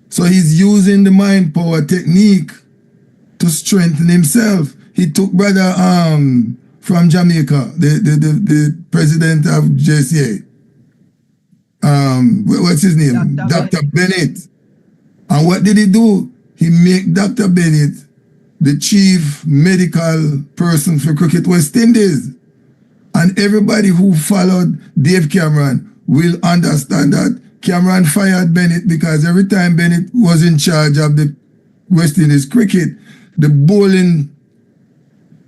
So he's using the mind power technique to strengthen himself. He took brother from Jamaica, the president of JCA. What's his name? Dr. Bennett. And what did he do? He made Dr. Bennett the chief medical person for Cricket West Indies. And everybody who followed Dave Cameron will understand that Cameron fired Bennett because every time Bennett was in charge of the West Indies cricket, the bowling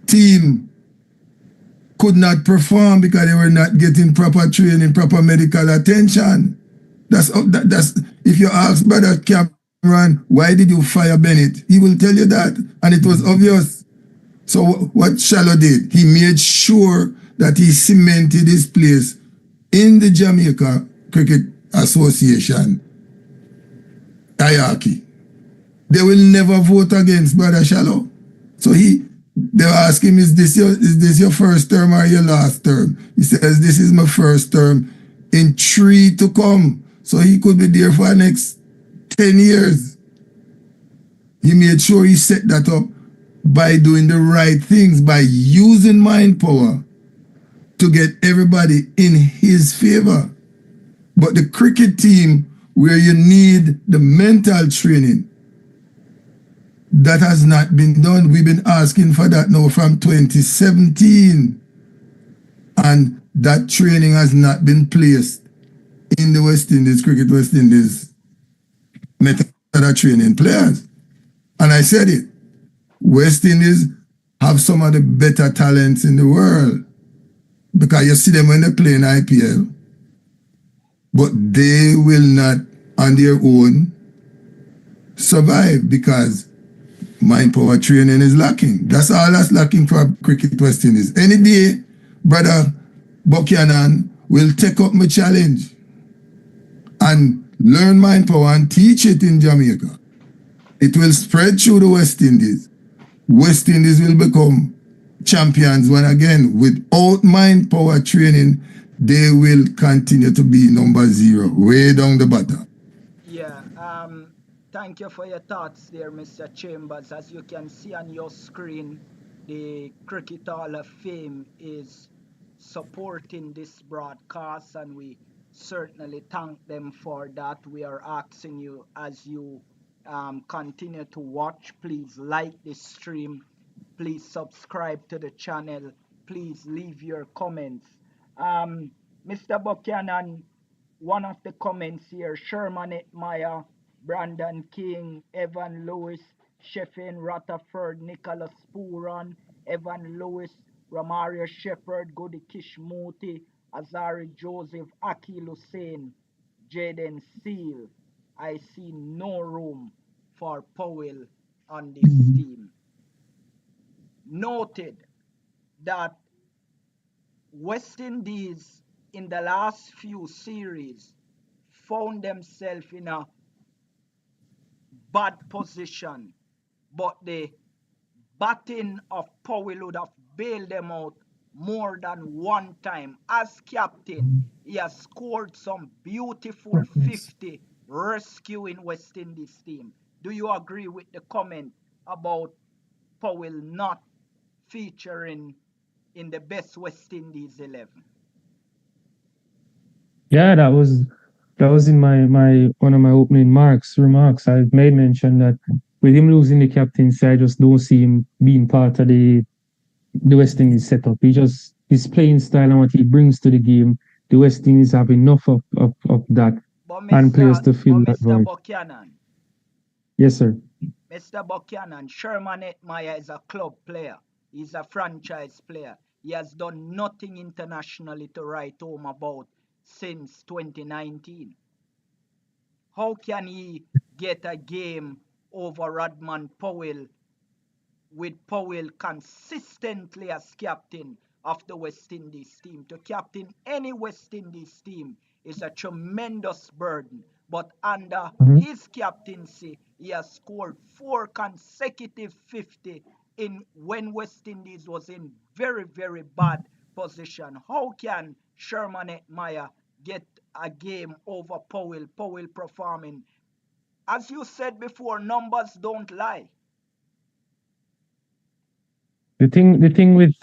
team could not perform because they were not getting proper training, proper medical attention. That's if you ask Brother Cameron, why did you fire Bennett? He will tell you that, and it was obvious. So what Shallow did, he made sure that he cemented his place in the Jamaica Cricket Association hierarchy. They will never vote against Brother Shallow. So they were asking him, is this your first term or your last term? He says, this is my first term in 3 to come. So he could be there for the next 10 years. He made sure he set that up by doing the right things, by using mind power to get everybody in his favor. But the cricket team, where you need the mental training, that has not been done. We've been asking for that now from 2017. And that training has not been placed in the West Indies, Cricket West Indies method of training players. And I said it, West Indies have some of the better talents in the world, because you see them when they play in IPL, but they will not on their own survive because mind power training is lacking. That's all that's lacking for Cricket West Indies. Any day, Brother Buchanan will take up my challenge and learn mind power and teach it in Jamaica. It will spread through the West Indies. West Indies will become champions when again, without mind power training, they will continue to be number 0, way down the bottom. Yeah, thank you for your thoughts there, Mr. Chambers. As you can see on your screen, the Cricket Hall of Fame is supporting this broadcast, and we certainly thank them for that. We are asking you, as you continue to watch, please like this stream, please subscribe to the channel, please leave your comments. Mr. Buchanan, one of the comments here, Sherman Meyer, Brandon King, Evan Lewis, Sheffin Rutherford, Nicholas Puran, Evan Lewis, Romario Shepherd, Goody Kishmoti, Azari Joseph, Akil Hussein, Jaden Seal. I see no room for Powell on this team. Noted. that West Indies in the last few series found themselves in a bad position, but the batting of Powell would have bailed them out more than one time. As captain, he has scored some beautiful 50 rescuing West Indies team. Do you agree with the comment about Powell not featuring in the best West Indies 11? Yeah, that was in my one of my opening remarks. I made mention that with him losing the captaincy, I just don't see him being part of the West Indies setup. His playing style and what he brings to the game. The West Indies have enough of that But and players Mr. to fill that Mr. void. Buchanan, Yes, sir. Mr. Buchanan, Sherman Etmire is a club player. He's a franchise player. He has done nothing internationally to write home about since 2019. How can he get a game over Rovman Powell with Powell consistently as captain of the West Indies team? To captain any West Indies team is a tremendous burden. But under Mhm. his captaincy, he has scored 4 consecutive 50 in when West Indies was in very, very bad position. How can Sherman Etmire get a game over Powell? Powell performing. As you said before, numbers don't lie. The thing with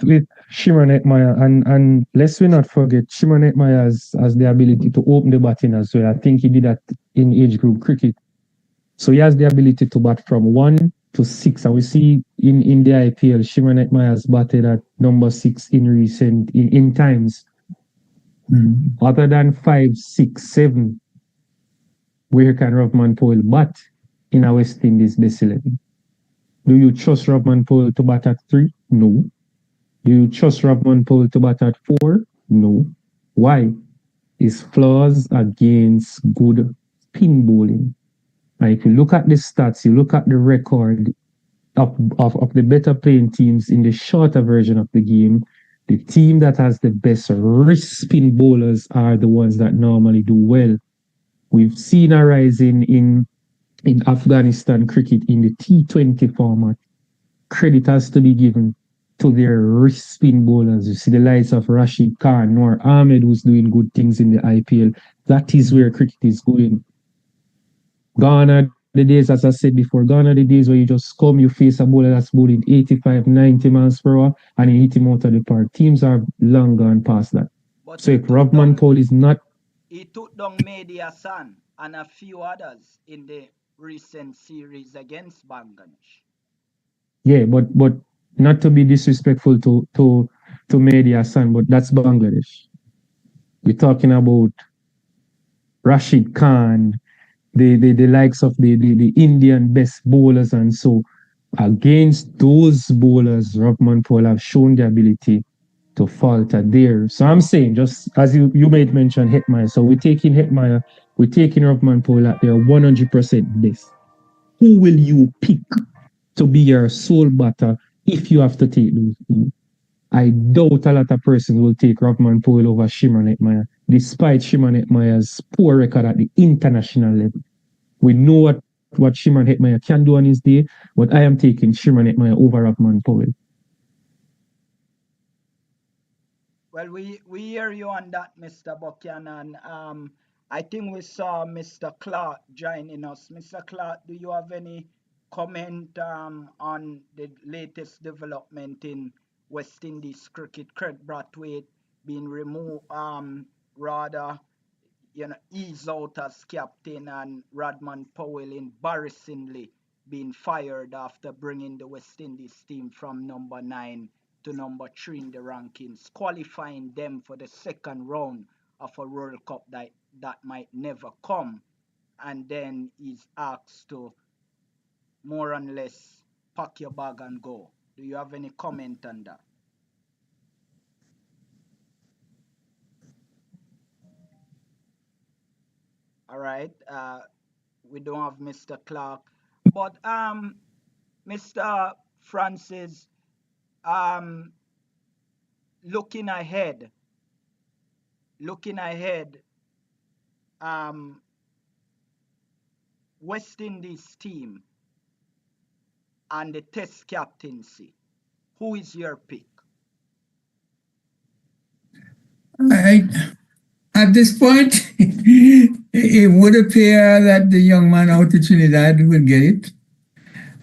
Shimron Etmire and let's we not forget Shimron Etmire has the ability to open the batting as well. I think he did that in age group cricket. So he has the ability to bat from 1 to 6. And we see in the IPL, Shimron Etmire has batted at number 6 in times. Other than 5, 6, 7, where can Rovman Powell bat in a West Indies best 11? Do you trust Rovman Powell to bat at 3? No. Do you trust Rovman Powell to bat at 4? No. Why? His flaws against good spin bowling. And if you look at the stats, you look at the record of the better playing teams in the shorter version of the game, the team that has the best wrist spin bowlers are the ones that normally do well. We've seen a rise in Afghanistan cricket in the T20 format. Credit has to be given to their wrist spin bowlers. You see the likes of Rashid Khan or Ahmed, who's doing good things in the IPL. That is where cricket is going. Gone are the days, as I said before, gone are the days where you just come, you face a bowler that's bowling 85, 90 miles per hour, and you hit him out of the park. Teams are long gone past that. But So if Rovman Powell is not, he took down Mehdi Hassan and a few others in the recent series against Bangladesh. yeah, but not to be disrespectful to Mehdi Hassan, but that's Bangladesh. We're talking about Rashid Khan, the likes of the Indian best bowlers, and so against those bowlers, Rovman Powell have shown the ability to falter there. So I'm saying, just as you made mention Hetmeyer, so we're taking Hetmeyer, we're taking Rovman Powell at their 100% best. Who will you pick to be your sole batter if you have to take those two? I doubt a lot of persons will take Rovman Powell over Shimron Hetmeyer, despite Shimron Hetmeyer's poor record at the international level. We know what Shimron Hetmeyer can do on his day, but I am taking Shimron Hetmeyer over Rovman Powell. Well, we hear you on that, Mr. Buchanan. I think we saw Mr. Clark joining us. Mr. Clark, do you have any comment on the latest development in West Indies cricket? Craig Brathwaite being removed, rather, ease out as captain, and Rovman Powell embarrassingly being fired after bringing the West Indies team from number 9 to number 3 in the rankings, qualifying them for the second round of a World Cup that might never come. And then he's asked to more or less pack your bag and go. Do you have any comment on that? All right. We don't have Mr. Clark. But Mr. Francis, um, looking ahead, West Indies team and the test captaincy, who is your pick? At this point, it would appear that the young man out of Trinidad will get it.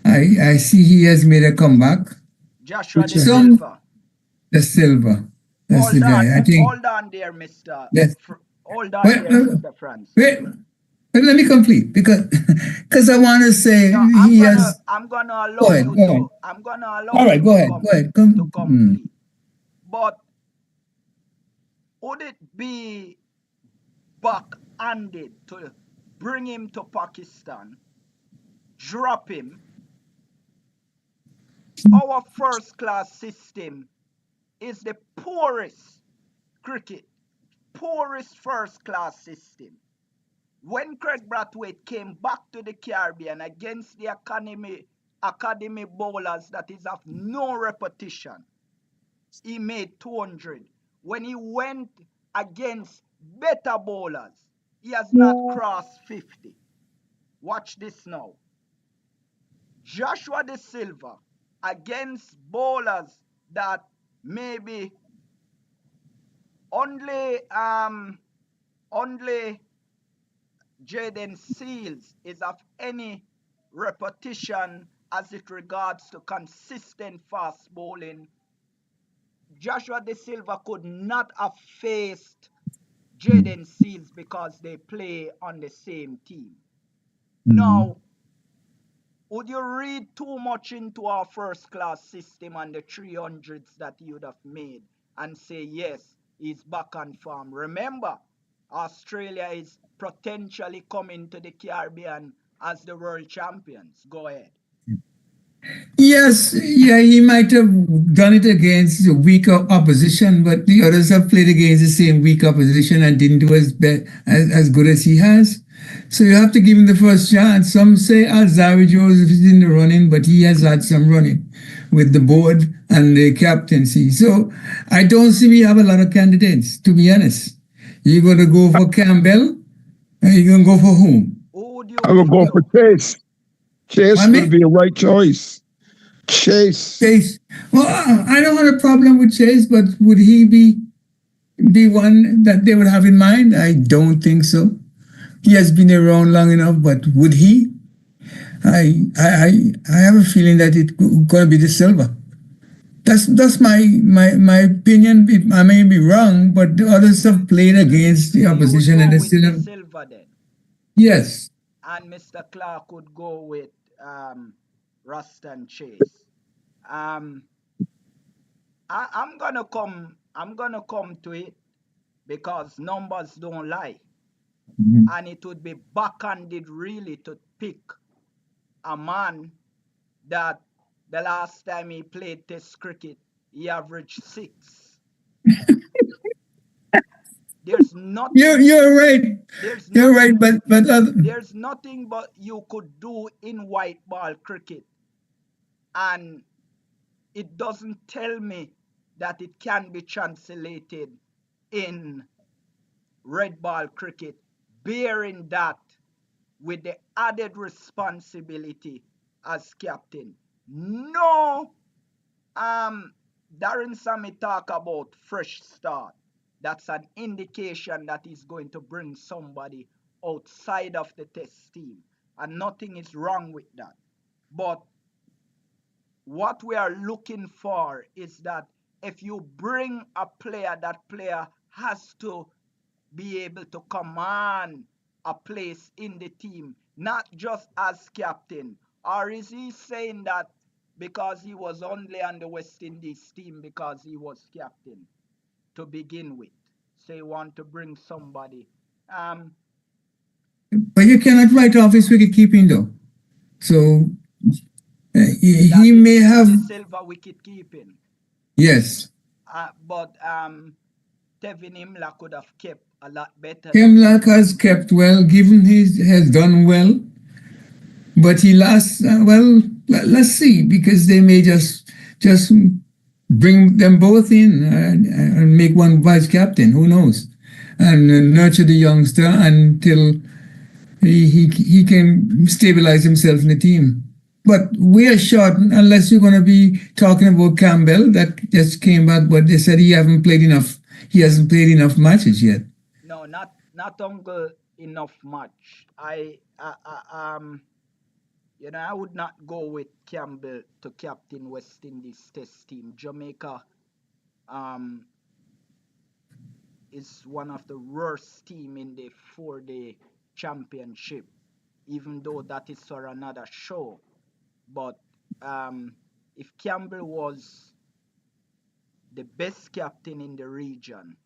I see he has made a comeback. Joshua De Silva. The Silva. That's the guy. I think. Hold on there, Mr. Yes. Hold on there, Mr. Francis. Wait, but let me complete because I want to say I'm gonna allow you to. I'm gonna allow. All right, go ahead. To complete. But would it be backhanded to bring him to Pakistan, drop him? Our first-class system is the poorest first-class system. When Craig Brathwaite came back to the Caribbean against the academy bowlers that is of no repetition, he made 200. When he went against better bowlers, he has not crossed 50. Watch this now. Joshua De Silva against bowlers that maybe only Jaden Seals is of any repetition as it regards to consistent fast bowling. Joshua De Silva could not have faced Jaden Seals because they play on the same team. Now, would you read too much into our first-class system and the 300s that you would have made and say, yes, he's back on form? Remember, Australia is potentially coming to the Caribbean as the world champions. Go ahead. Yes, he might have done it against the weaker opposition, but the others have played against the same weak opposition and didn't do as good as he has. So you have to give him the first chance. Some say Alzari Joseph is in the running, but he has had some running with the board and the captaincy. So I don't see we have a lot of candidates, to be honest. You're going to go for Campbell, and you're going to go for whom? I will go for Chase. Chase will be a right choice. Chase. Well, I don't have a problem with Chase, but would he be the one that they would have in mind? I don't think so. He has been around long enough, but would he? I have a feeling that it's going to be De Silva. That's my opinion. I may be wrong, but the others have played against the opposition and they still have. De Silva then. Yes. And Mr. Clark would go with Ruston Chase. I'm gonna come to it because numbers don't lie. And it would be backhanded really to pick a man that the last time he played test cricket, he averaged 6. There's nothing. You're right. You're right, but there's nothing but you could do in white ball cricket, and it doesn't tell me that it can be translated in red ball cricket, bearing that with the added responsibility as captain. No, Darren Sammy talk about fresh start. That's an indication that he's going to bring somebody outside of the test team. And nothing is wrong with that. But what we are looking for is that if you bring a player, that player has to be able to command a place in the team, not just as captain. Or is he saying that because he was only on the West Indies team because he was captain to begin with? So you want to bring somebody. But you cannot write off his wicket keeping though. So he may have Silver wicket keeping. Yes. But Tevin Imlach could have kept a lot better. Imlach has kept well, given has done well. But he lost, let's see, because they may just bring them both in and make one vice captain. Who knows? And nurture the youngster until he can stabilize himself in the team. But we are short unless you're going to be talking about Campbell that just came back, but they said he hasn't played enough. He hasn't played enough matches yet. No, not Uncle enough match. I would not go with Campbell to captain West Indies Test team. Jamaica is one of the worst team in the 4-day championship, even though that is for another show. But if Campbell was the best captain in the region,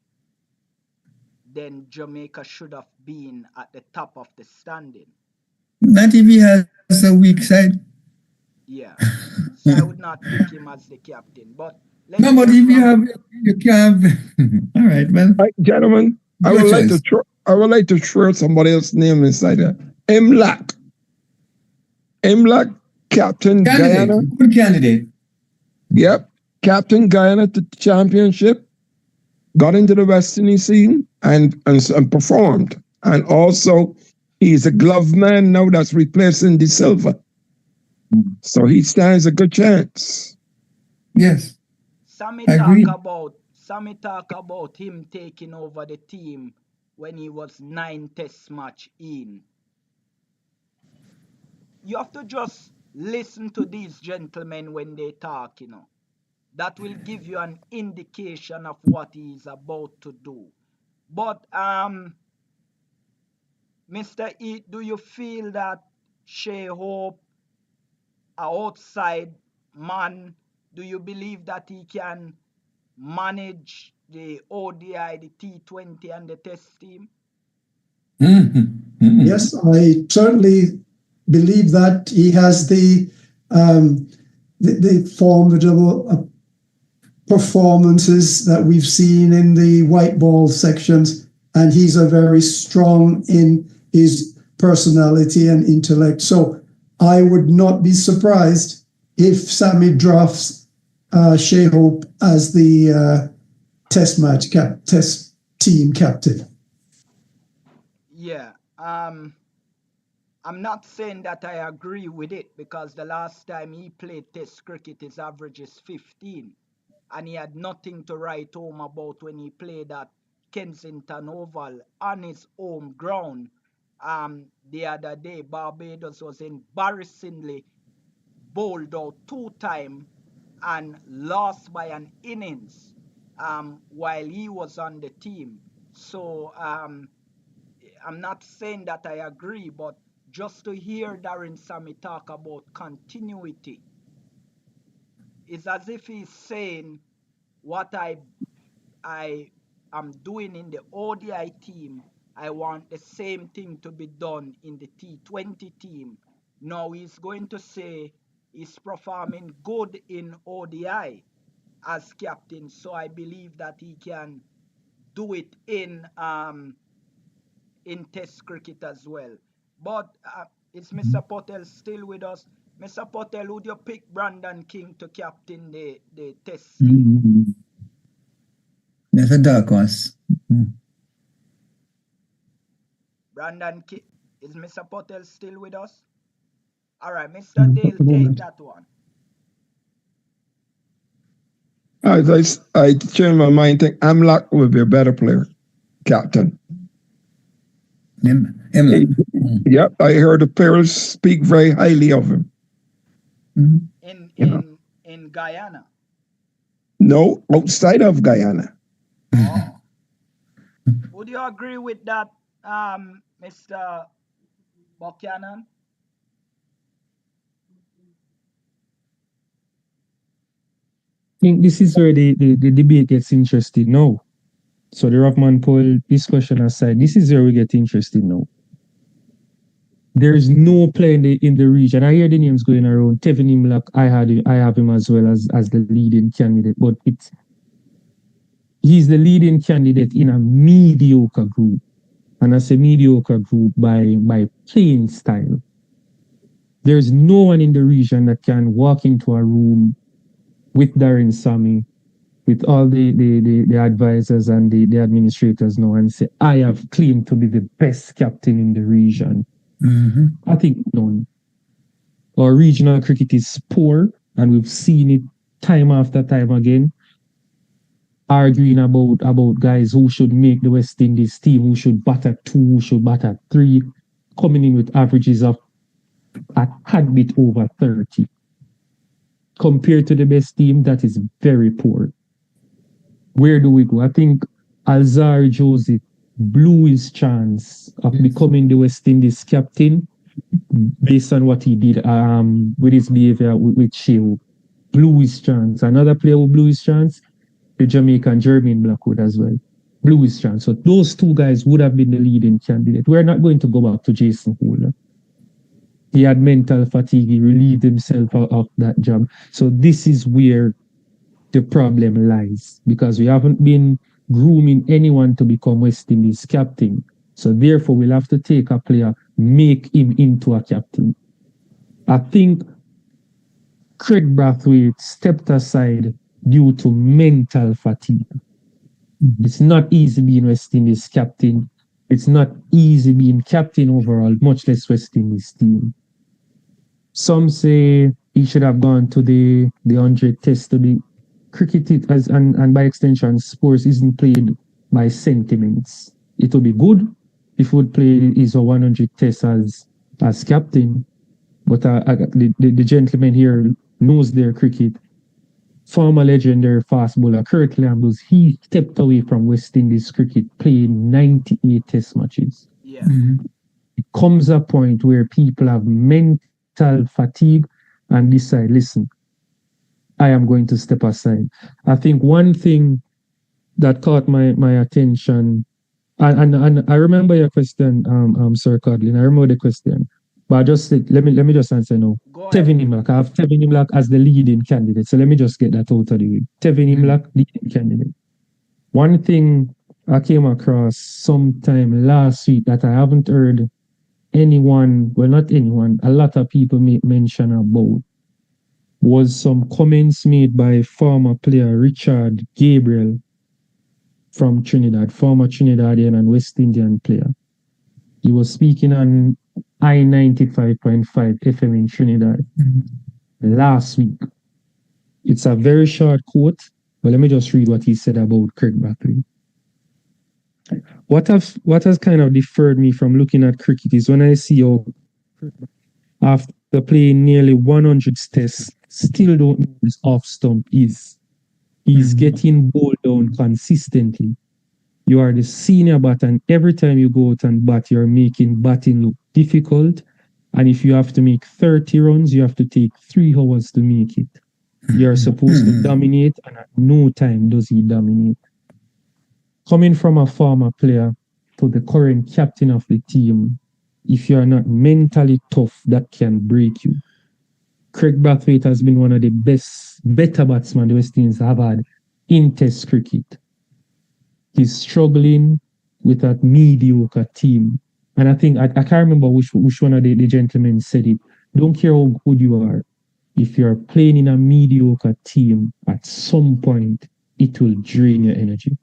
then Jamaica should have been at the top of the standing. Not if he has a weak side. Yeah. So I would not pick him as the captain. But no, but if you can't. All right, well. Right, gentlemen, I would like to throw somebody else's name inside there. Mlack, Captain Guyana. Good candidate. Yep. Captain Guyana to the championship. Got into the West Indies scene and performed. And also, he's a glove man now that's replacing De Silva. So he stands a good chance. Yes. Sammy talk about him taking over the team when he was 9 test match in. You have to just listen to these gentlemen when they talk, That will give you an indication of what he is about to do. But Mr. E, do you feel that Shea Hope, an outside man, do you believe that he can manage the ODI, the T20 and the test team? Yes, I certainly believe that he has the formidable performances that we've seen in the white ball sections, and he's a very strong in his personality and intellect. So I would not be surprised if Sammy drafts Shea Hope as the test team captain. Yeah, I'm not saying that I agree with it, because the last time he played test cricket, his average is 15. And he had nothing to write home about when he played at Kensington Oval on his home ground. The other day, Barbados was embarrassingly bowled out 2 times and lost by an innings while he was on the team. So I'm not saying that I agree, but just to hear Darren Sammy talk about continuity, it's as if he's saying what I am doing in the ODI team, I want the same thing to be done in the T20 team. Now he's going to say he's performing good in ODI as captain, so I believe that he can do it in test cricket as well. But is Mr. Patel still with us? Mr. Patel, would you pick Brandon King to captain the test team? That's a dark horse. Brandon King, is Mr. Patel still with us? All right, Mr. Dale, take that one. I change my mind. Think Amlak will be a better player, captain. Yep, I heard the players speak very highly of him. In Guyana? No, outside of Guyana. Oh. Would you agree with that, Mr. Buchanan? I think this is where the debate gets interesting now. So the Rovman Powell discussion aside, this is where we get interested now. There is no player in the region. I hear the names going around. Tevin Imlak, I have him as well as the leading candidate, but he's the leading candidate in a mediocre group. And as a mediocre group by playing style. There's no one in the region that can walk into a room with Darren Sammy with all the advisors and the administrators now and say, I have claimed to be the best captain in the region. I think none. Our regional cricket is poor, and we've seen it time after time again. Arguing about guys who should make the West Indies team, who should bat at 2, who should bat at 3, coming in with averages of a tad bit over 30. Compared to the best team, that is very poor. Where do we go? I think Alzar Joseph blew his chance of becoming the West Indies captain based on what he did with his behavior with Shea. Blew his chance. Another player who blew his chance, the Jamaican Jermaine Blackwood as well. Blew his chance. So those two guys would have been the leading candidate. We're not going to go back to Jason Holder. He had mental fatigue. He relieved himself of that job. So this is where the problem lies, because we haven't been grooming anyone to become West Indies captain. So therefore, we'll have to take a player, make him into a captain. I think Craig Brathwaite stepped aside due to mental fatigue. It's not easy being West Indies captain. It's not easy being captain overall, much less West Indies team. Some say he should have gone to the 100 test to be cricket, and by extension, sports isn't played by sentiments. It would be good if he would play his 100 test as captain, but the gentleman here knows their cricket. Former legendary fast bowler Kurt Lambus, he stepped away from West Indies cricket playing 98 test matches. Yeah. It comes a point where people have mental fatigue and decide, listen, I am going to step aside. I think one thing that caught my attention, and I remember your question, Sir Codlin. I remember the question, but I just said, let me just answer now. Tevin Imlach, I have Tevin Imlach as the leading candidate. So let me just get that out of the way. Tevin Imlach, leading candidate. One thing I came across sometime last week that I haven't heard anyone, well, not anyone, a lot of people make mention about, was some comments made by former player Richard Gabriel from Trinidad, former Trinidadian and West Indian player. He was speaking on I-95.5 FM in Trinidad last week. It's a very short quote, but let me just read what he said about Craig Brathwaite. What has kind of deferred me from looking at cricket is when I see how, after playing nearly 100 tests, still don't know his off stump is. He's getting bowled down consistently. You are the senior batter, and every time you go out and bat, you're making batting look difficult. And if you have to make 30 runs, you have to take 3 hours to make it. You're supposed to dominate, and at no time does he dominate. Coming from a former player to the current captain of the team, if you are not mentally tough, that can break you. Craig Brathwaite has been one of the better batsmen the West Indies have had in Test cricket. He's struggling with that mediocre team. And I think, I can't remember which one of the gentlemen said it. Don't care how good you are. If you're playing in a mediocre team, at some point, it will drain your energy.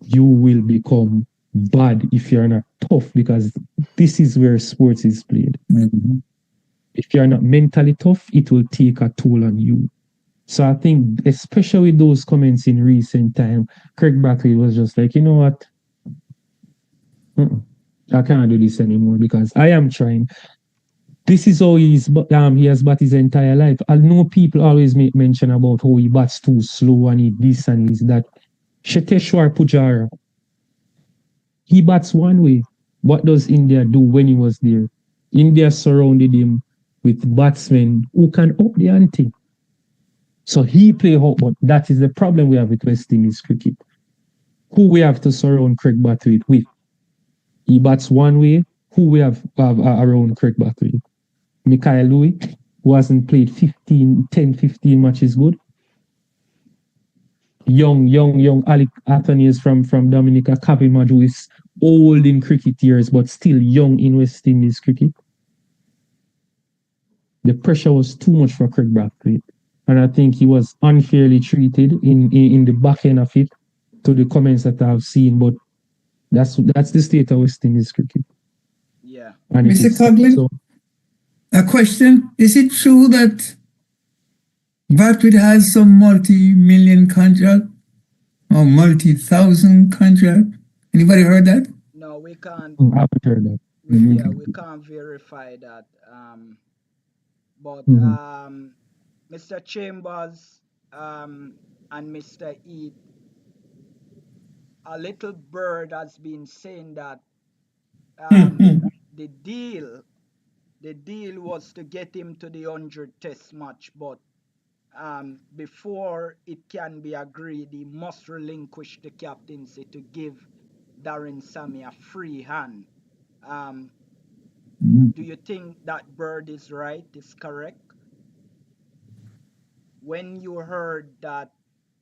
You will become bad if you're not tough, because this is where sports is played. If you're not mentally tough, it will take a toll on you. So I think, especially with those comments in recent time, Craig Brathwaite was just like, you know what? I can't do this anymore because I am trying. This is how he has bat his entire life. I know people always make mention about how he bats too slow and he this and he's that. Cheteshwar Pujara, he bats one way. What does India do when he was there? India surrounded him with batsmen who can up the ante. So he play hot, but that is the problem we have with West Indies cricket. Who we have to surround Craig Brathwaite with? He bats one way. Who we have around Craig Brathwaite? Mikhail Louis, who hasn't played 15 matches good. Young Alec Athanasis from Dominica, Kavimaj, who is old in cricket years, but still young in West Indies cricket. The pressure was too much for Craig Brathwaite. and I think he was unfairly treated in the back end of it, to the comments that I've seen. But that's the state of West Indies cricket. Yeah. And Mr. Coughlin, so, a question. Is it true that Bradford has some multi-million contract or multi-thousand contract? Anybody heard that? No, we can't. I haven't heard that. Yeah, we can't verify that. But Mr. Chambers and Mr. Eat, a little bird has been saying that the deal was to get him to the 100 test match, but before it can be agreed, he must relinquish the captaincy to give Darren Sammy a free hand. Do you think that bird is right, is correct? When you heard that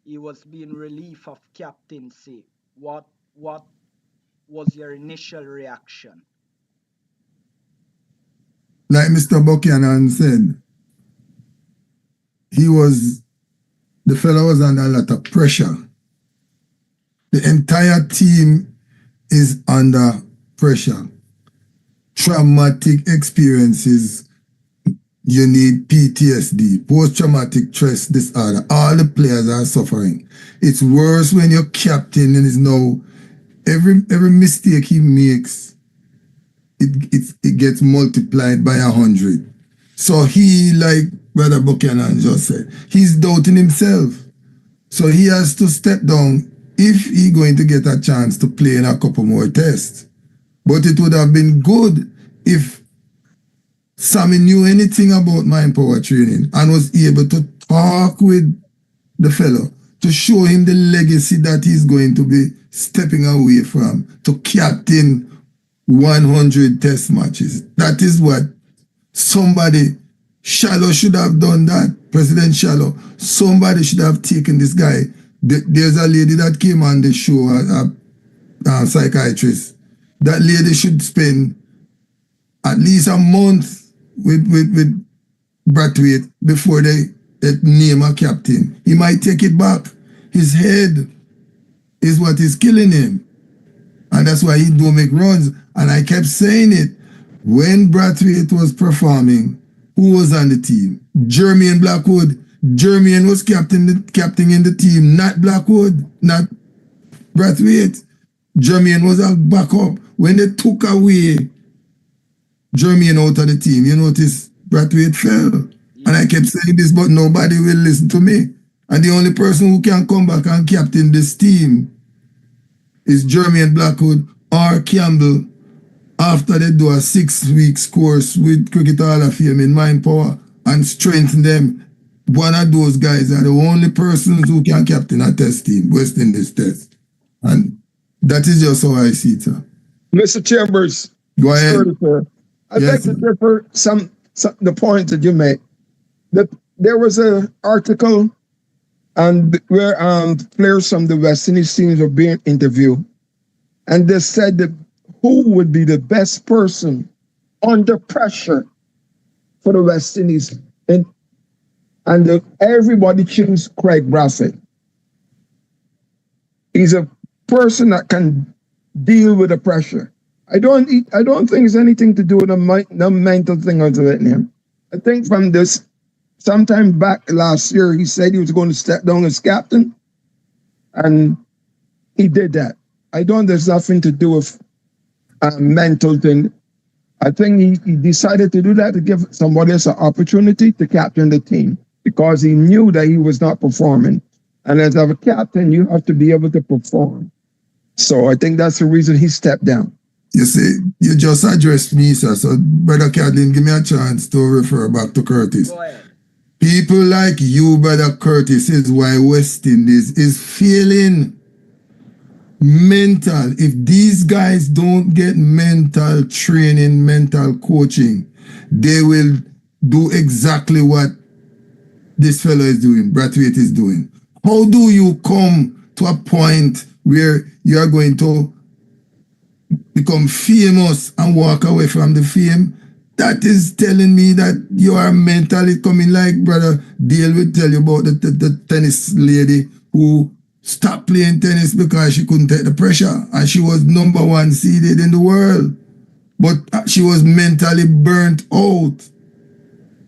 he was being relieved of captaincy, what was your initial reaction? Like Mr. Buchanan said, the fellow was under a lot of pressure. The entire team is under pressure. Traumatic experiences, you need PTSD, post-traumatic stress disorder. All the players are suffering. It's worse when your captain is now, every mistake he makes, it gets multiplied by 100. So he, like Brother Buchanan just said, he's doubting himself. So he has to step down if he's going to get a chance to play in a couple more tests. But it would have been good if Sammy knew anything about mind power training and was able to talk with the fellow to show him the legacy that he's going to be stepping away from, to captain 100 test matches. That is what Shallow should have done that. President Shallow, somebody should have taken this guy. There's a lady that came on the show, a psychiatrist. That lady should spend at least a month with Brathwaite before they name a captain. He might take it back. His head is what is killing him. And that's why he don't make runs. And I kept saying it. When Brathwaite was performing, who was on the team? Jermaine Blackwood. Jermaine was captain in the team, not Blackwood, not Brathwaite. Jermaine was a backup. When they took away Jermaine out of the team, you notice Brathwaite fell. And I kept saying this, but nobody will listen to me. And the only person who can come back and captain this team is Jermaine Blackwood or Campbell after they do a 6 weeks course with Cricket Hall of Fame in mind power and strengthen them. One of those guys are the only persons who can captain a test team, West Indies test. And that is just how I see it, sir. Mr. Chambers, go ahead. Sorry, sir. I'd like to differ the point that you made. There was an article and where players from the West Indies teams were being interviewed, and they said that who would be the best person under pressure for the West Indies, and everybody chose Craig Brathwaite. He's a person that can deal with the pressure. I don't think it's anything to do with the mental thing of it. I think from this, sometime back last year, he said he was going to step down as captain, and he did that. There's nothing to do with a mental thing. I think he decided to do that to give somebody else an opportunity to captain the team because he knew that he was not performing. And as a captain, you have to be able to perform. So I think that's the reason he stepped down. You see, you just addressed me, sir. So, Brother Cadlin, give me a chance to refer back to Curtis. Go ahead. People like you, Brother Curtis, is why West Indies is failing. Mental. If these guys don't get mental training, mental coaching, they will do exactly what this fellow is doing, Brathwaite is doing. How do you come to a point where you are going to become famous and walk away from the fame? that is telling me that you are mentally coming like Brother Dale will tell you about the tennis lady who stopped playing tennis because she couldn't take the pressure and she was #1 seeded in the world. But she was mentally burnt out.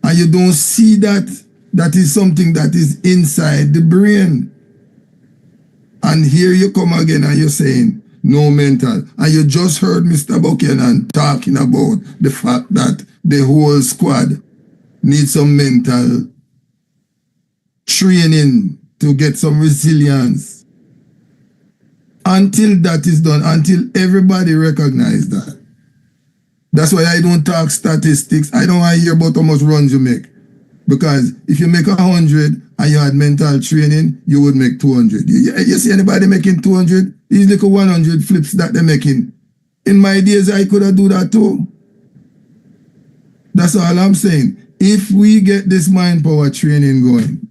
And you don't see that. That is something that is inside the brain. And here you come again and you're saying, no mental. And you just heard Mr. Buchanan talking about the fact that the whole squad needs some mental training to get some resilience. Until that is done, until everybody recognize that. That's why I don't talk statistics. I don't want to hear about how much runs you make. Because if you make 100 and you had mental training, you would make 200. You see anybody making 200? These little 100 flips that they're making. In my days, I could have do that too. That's all I'm saying. If we get this mind power training going,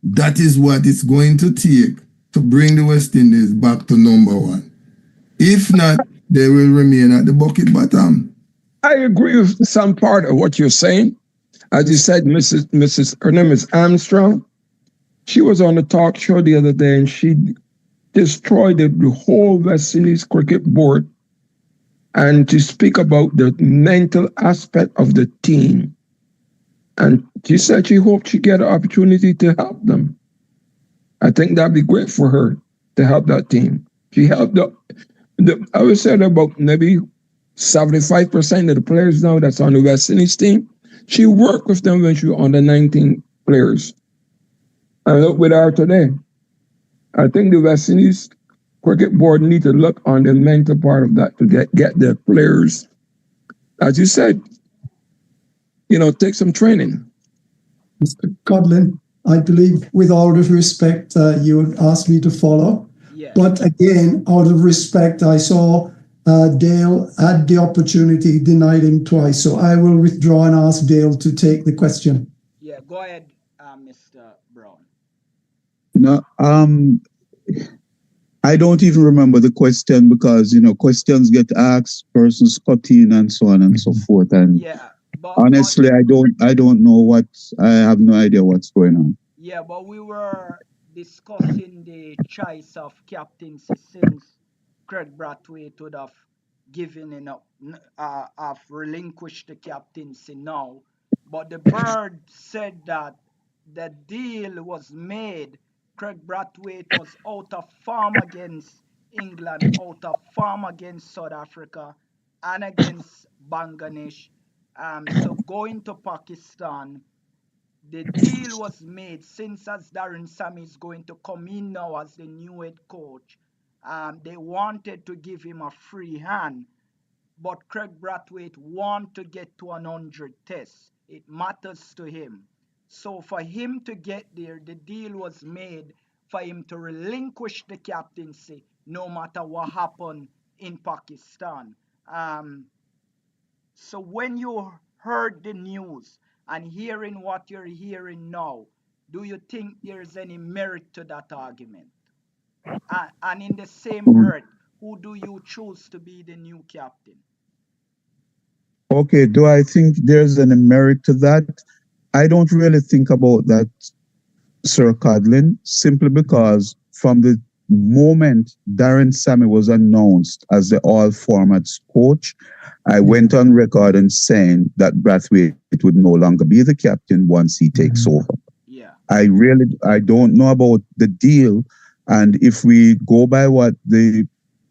that is what it's going to take to bring the West Indies back to #1. If not, they will remain at the bucket bottom. I agree with some part of what you're saying. As you said, her name is Armstrong. She was on the talk show the other day and she destroyed the whole West Indies cricket board and to speak about the mental aspect of the team. And she said she hoped she get an opportunity to help them. I think that'd be great for her to help that team. She helped I would say about maybe 75% of the players now that's on the West Indies team. She worked with them when she was on the 19 players. And look with her today. I think the West Indies cricket board need to look on the mental part of that to get the players, as you said, take some training. Mr. Codlin, I believe with all due respect, you would ask me to follow. Yeah. But again, out of respect, I saw Dale had the opportunity, denied him twice. So I will withdraw and ask Dale to take the question. Yeah, go ahead, Mr. Brown. No, I don't even remember the question because, questions get asked, persons cut in and so on and so forth. And Yeah, honestly, I don't know I have no idea what's going on. Yeah, but we were discussing the choice of captaincy since Craig Brathwaite would have have relinquished the captaincy now. But the bird said that the deal was made. Craig Brathwaite was out of form against England, out of form against South Africa, and against Bangladesh. So going to Pakistan, the deal was made since as Darren Sammy is going to come in now as the new head coach. They wanted to give him a free hand, but Craig Brathwaite want to get to 100 tests. It matters to him. So for him to get there, the deal was made for him to relinquish the captaincy no matter what happened in Pakistan. So when you heard the news and hearing what you're hearing now, do you think there's any merit to that argument? And in the same breath, who do you choose to be the new captain? Okay, do I think there's any merit to that? I don't really think about that, Sir Codlin, simply because from the moment Darren Sammy was announced as the all formats coach, I went on record and saying that Brathwaite would no longer be the captain once he takes over. Yeah. I don't know about the deal. And if we go by what the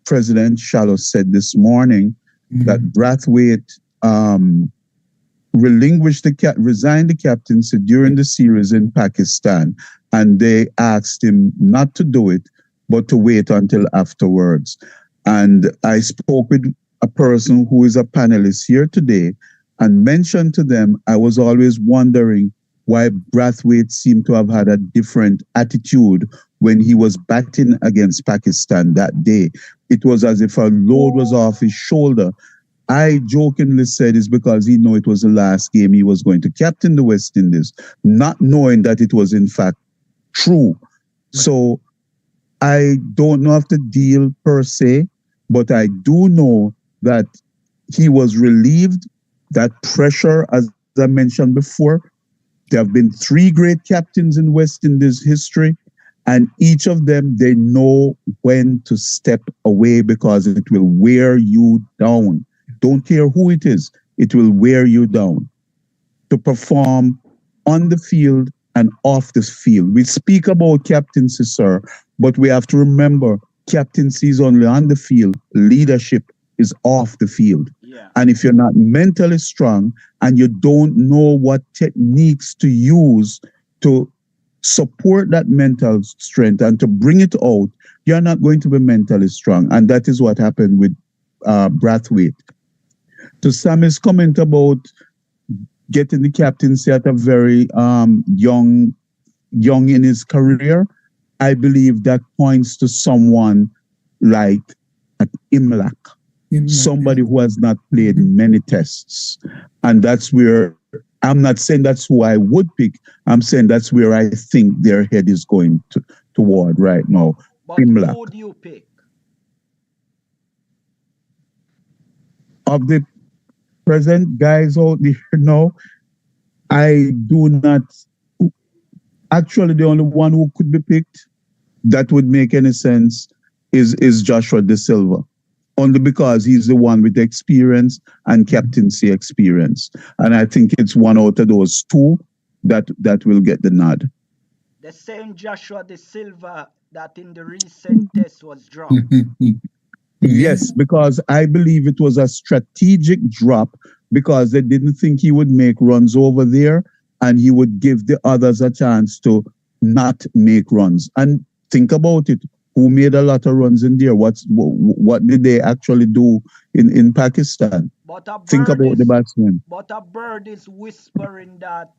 President Shallow said this morning, that Brathwaite resigned the captaincy during the series in Pakistan, and they asked him not to do it, but to wait until afterwards. And I spoke with a person who is a panelist here today and mentioned to them, I was always wondering why Brathwaite seemed to have had a different attitude when he was batting against Pakistan that day. It was as if a load was off his shoulder. I jokingly said it's because he knew it was the last game he was going to captain the West Indies, not knowing that it was in fact true. So I don't know of the deal per se, but I do know that he was relieved That pressure, as I mentioned before, there have been three great captains in West Indies history, and each of them, they know when to step away because it will wear you down. Don't care who it is, it will wear you down to perform on the field and off the field. We speak about captaincy, sir, but we have to remember captaincy is only on the field, leadership is off the field. Yeah. And if you're not mentally strong and you don't know what techniques to use to support that mental strength and to bring it out, you're not going to be mentally strong. And that is what happened with Brathwaite. To Sammy's comment about getting the captaincy at a very young in his career, I believe that points to someone like Imlach, somebody who has not played many tests. And that's where, I'm not saying that's who I would pick, I'm saying that's where I think their head is going toward right now. But Imlach. who do you pick? Of the present guys out there now, I do not. Actually, the only one who could be picked that would make any sense is Joshua De Silva, only because he's the one with experience and captaincy experience, and I think it's one out of those two that will get the nod. The same Joshua De Silva that in the recent test was dropped. Yes, because I believe it was a strategic drop because they didn't think he would make runs over there and he would give the others a chance to not make runs. And think about it. Who made a lot of runs in there? What did they actually do in Pakistan? Think about the batsmen. But a bird is whispering that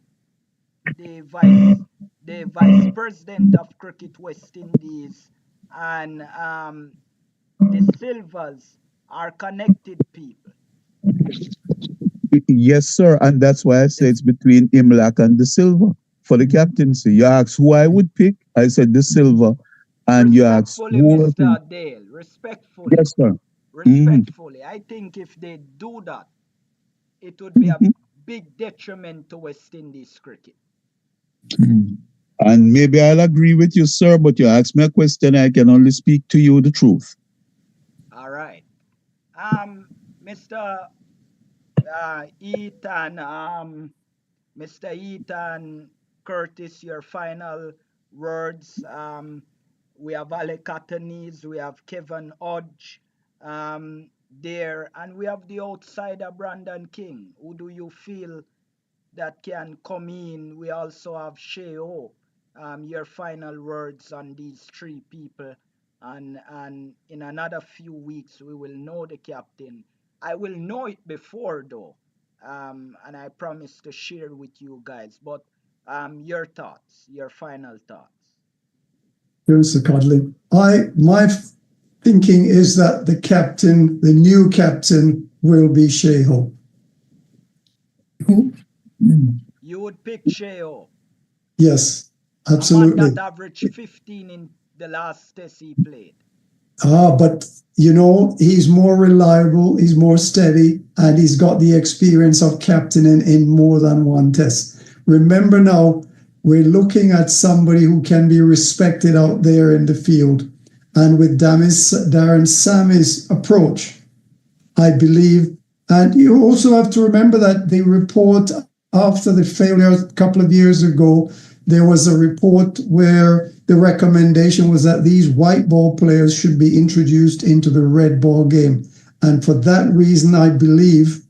the vice president of Cricket West Indies and the Silvers are connected people. Yes, sir. And that's why I say it's between Imlach and De Silva for the captaincy. You asked who I would pick. I said De Silva. And you asked who Mr. Dale, respectfully. Yes, sir. Respectfully. I think if they do that, it would be a big detriment to West Indies cricket. And maybe I'll agree with you, sir, but you asked me a question, I can only speak to you the truth. All right. Mr. Mr. Ethan Curtis, your final words. We have Ale Catanese, we have Kevin Hodge there, and we have the outsider Brandon King. Who do you feel that can come in? We also have Sheo. Your final words on these three people, and in another few weeks we will know the captain. I will know it before though, and I promise to share with you guys. But your thoughts, your final thoughts. Mr. Codley, my thinking is that the new captain, will be Sheo. Who? You would pick Sheo? Yes, absolutely. That averaged 15 in the last test he played. But he's more reliable, he's more steady, and he's got the experience of captaining in more than one test. Remember now, we're looking at somebody who can be respected out there in the field. And with Darren Sammy's approach, I believe, and you also have to remember that the report after the failure a couple of years ago, there was a report where the recommendation was that these white ball players should be introduced into the red ball game. And for that reason, I believe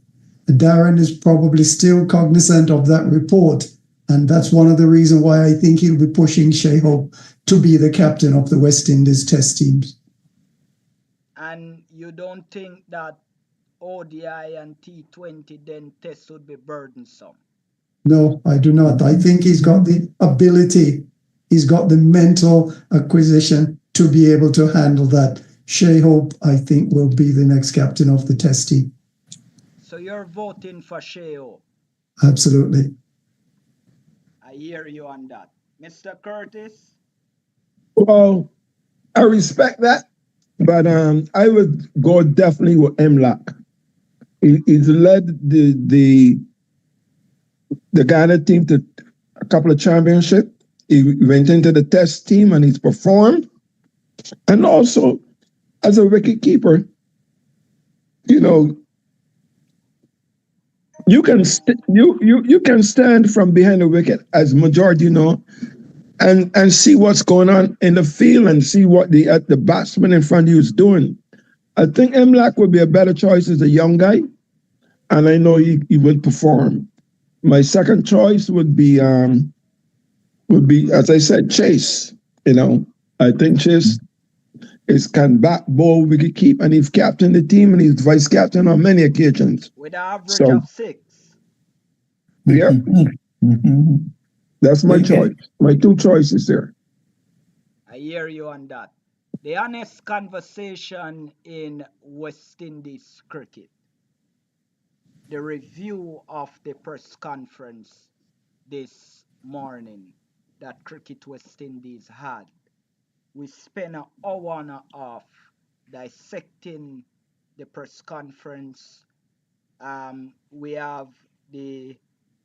Darren is probably still cognizant of that report. And that's one of the reasons why I think he'll be pushing Sheo to be the captain of the West Indies test teams. And you don't think that ODI and T20 then tests would be burdensome? No, I do not. I think he's got the ability, he's got the mental acquisition to be able to handle that. Sheo, I think, will be the next captain of the test team. So you're voting for Sheo? Absolutely. I hear you on that. Mr. Curtis? Well, I respect that, but I would go definitely with Imlach. He's led the Ghana team to a couple of championships. He went into the test team and he's performed. And also, as a wicket keeper, you know, you can you can stand from behind the wicket, as majority know, and see what's going on in the field and see what the batsman in front of you is doing. I think Mlack would be a better choice as a young guy, and I know he would perform. My second choice would be, as I said, Chase. You know, I think Chase can bat, bowl, wicket keep, and he's captain the team and he's vice captain on many occasions. With an average So, of 6. yeah, that's my choice. My two choices there. I hear you on that. The honest conversation in West Indies cricket. The review of the press conference this morning that Cricket West Indies had. We spent an hour and a half dissecting the press conference. We have the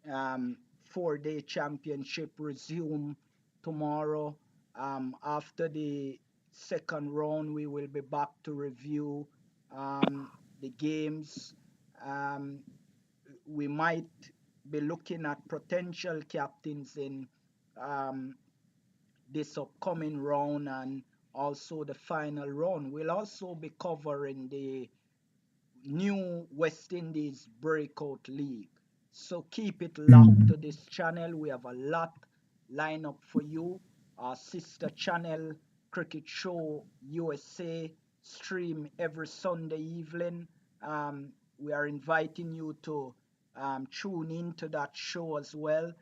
4-day championship resume tomorrow. After the second round, we will be back to review the games. We might be looking at potential captains in this upcoming round and also the final round. We'll also be covering the new West Indies Breakout League. So keep it locked to this channel. We have a lot lined up for you. Our sister channel, Cricket Show USA, stream every Sunday evening. We are inviting you to tune into that show as well.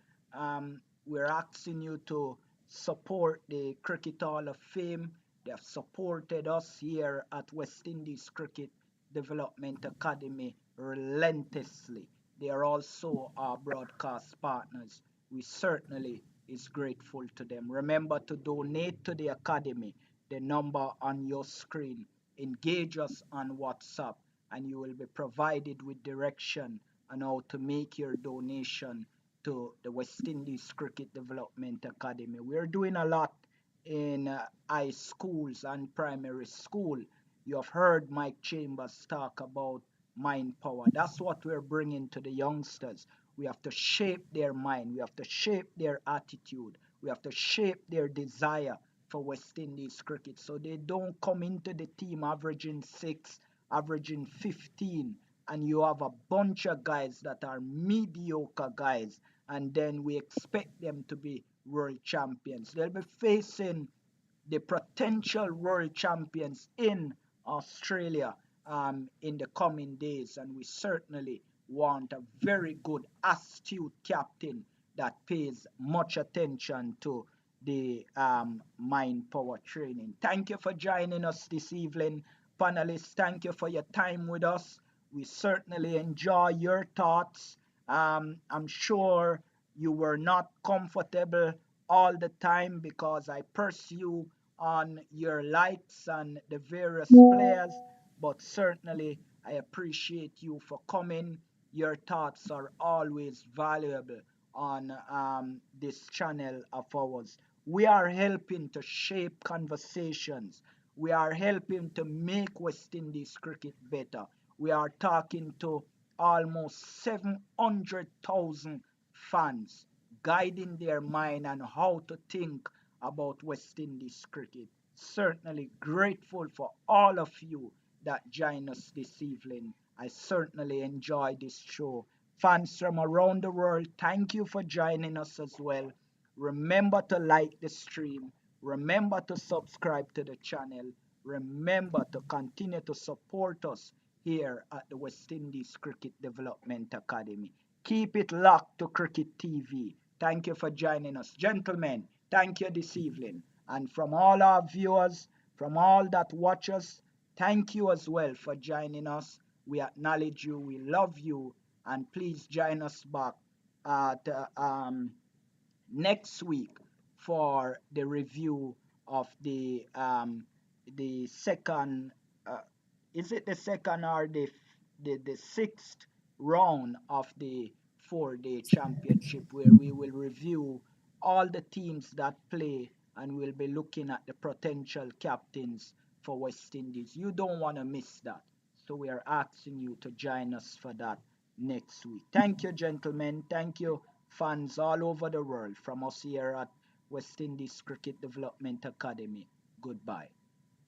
We're asking you to support the Cricket Hall of Fame. They have supported us here at West Indies Cricket Development Academy relentlessly. They are also our broadcast partners. We certainly is grateful to them. Remember to donate to the academy. The number on your screen. Engage us on WhatsApp and you will be provided with direction on how to make your donation to the West Indies Cricket Development Academy. We're doing a lot in high schools and primary school. You have heard Mike Chambers talk about mind power. That's what we're bringing to the youngsters. We have to shape their mind. We have to shape their attitude. We have to shape their desire for West Indies cricket so they don't come into the team averaging 6, averaging 15, and you have a bunch of guys that are mediocre guys, and then we expect them to be world champions. They'll be facing the potential world champions in Australia in the coming days, and we certainly want a very good, astute captain that pays much attention to the mind power training. Thank you for joining us this evening, panelists. Thank you for your time with us. We certainly enjoy your thoughts. I'm sure you were not comfortable all the time because I pursue on your likes and the various players, but certainly I appreciate you for coming. Your thoughts are always valuable on this channel of ours. We are helping to shape conversations. We are helping to make West Indies cricket better. We are talking to almost 700,000 fans, guiding their mind on how to think about West Indies cricket. Certainly grateful for all of you that join us this evening. I certainly enjoy this show. Fans from around the world, thank you for joining us as well. Remember to like the stream. Remember to subscribe to the channel. Remember to continue to support us here at the West Indies Cricket Development Academy. Keep it locked to Cricket TV. Thank you for joining us. Gentlemen, thank you this evening. And from all our viewers, from all that watch us, thank you as well for joining us. We acknowledge you, we love you, and please join us back at next week for the review of the second. Is it the second or the sixth round of the 4-day championship, where we will review all the teams that play and we'll be looking at the potential captains for West Indies. You don't want to miss that. So we are asking you to join us for that next week. Thank you, gentlemen. Thank you, fans all over the world, from us here at West Indies Cricket Development Academy. Goodbye.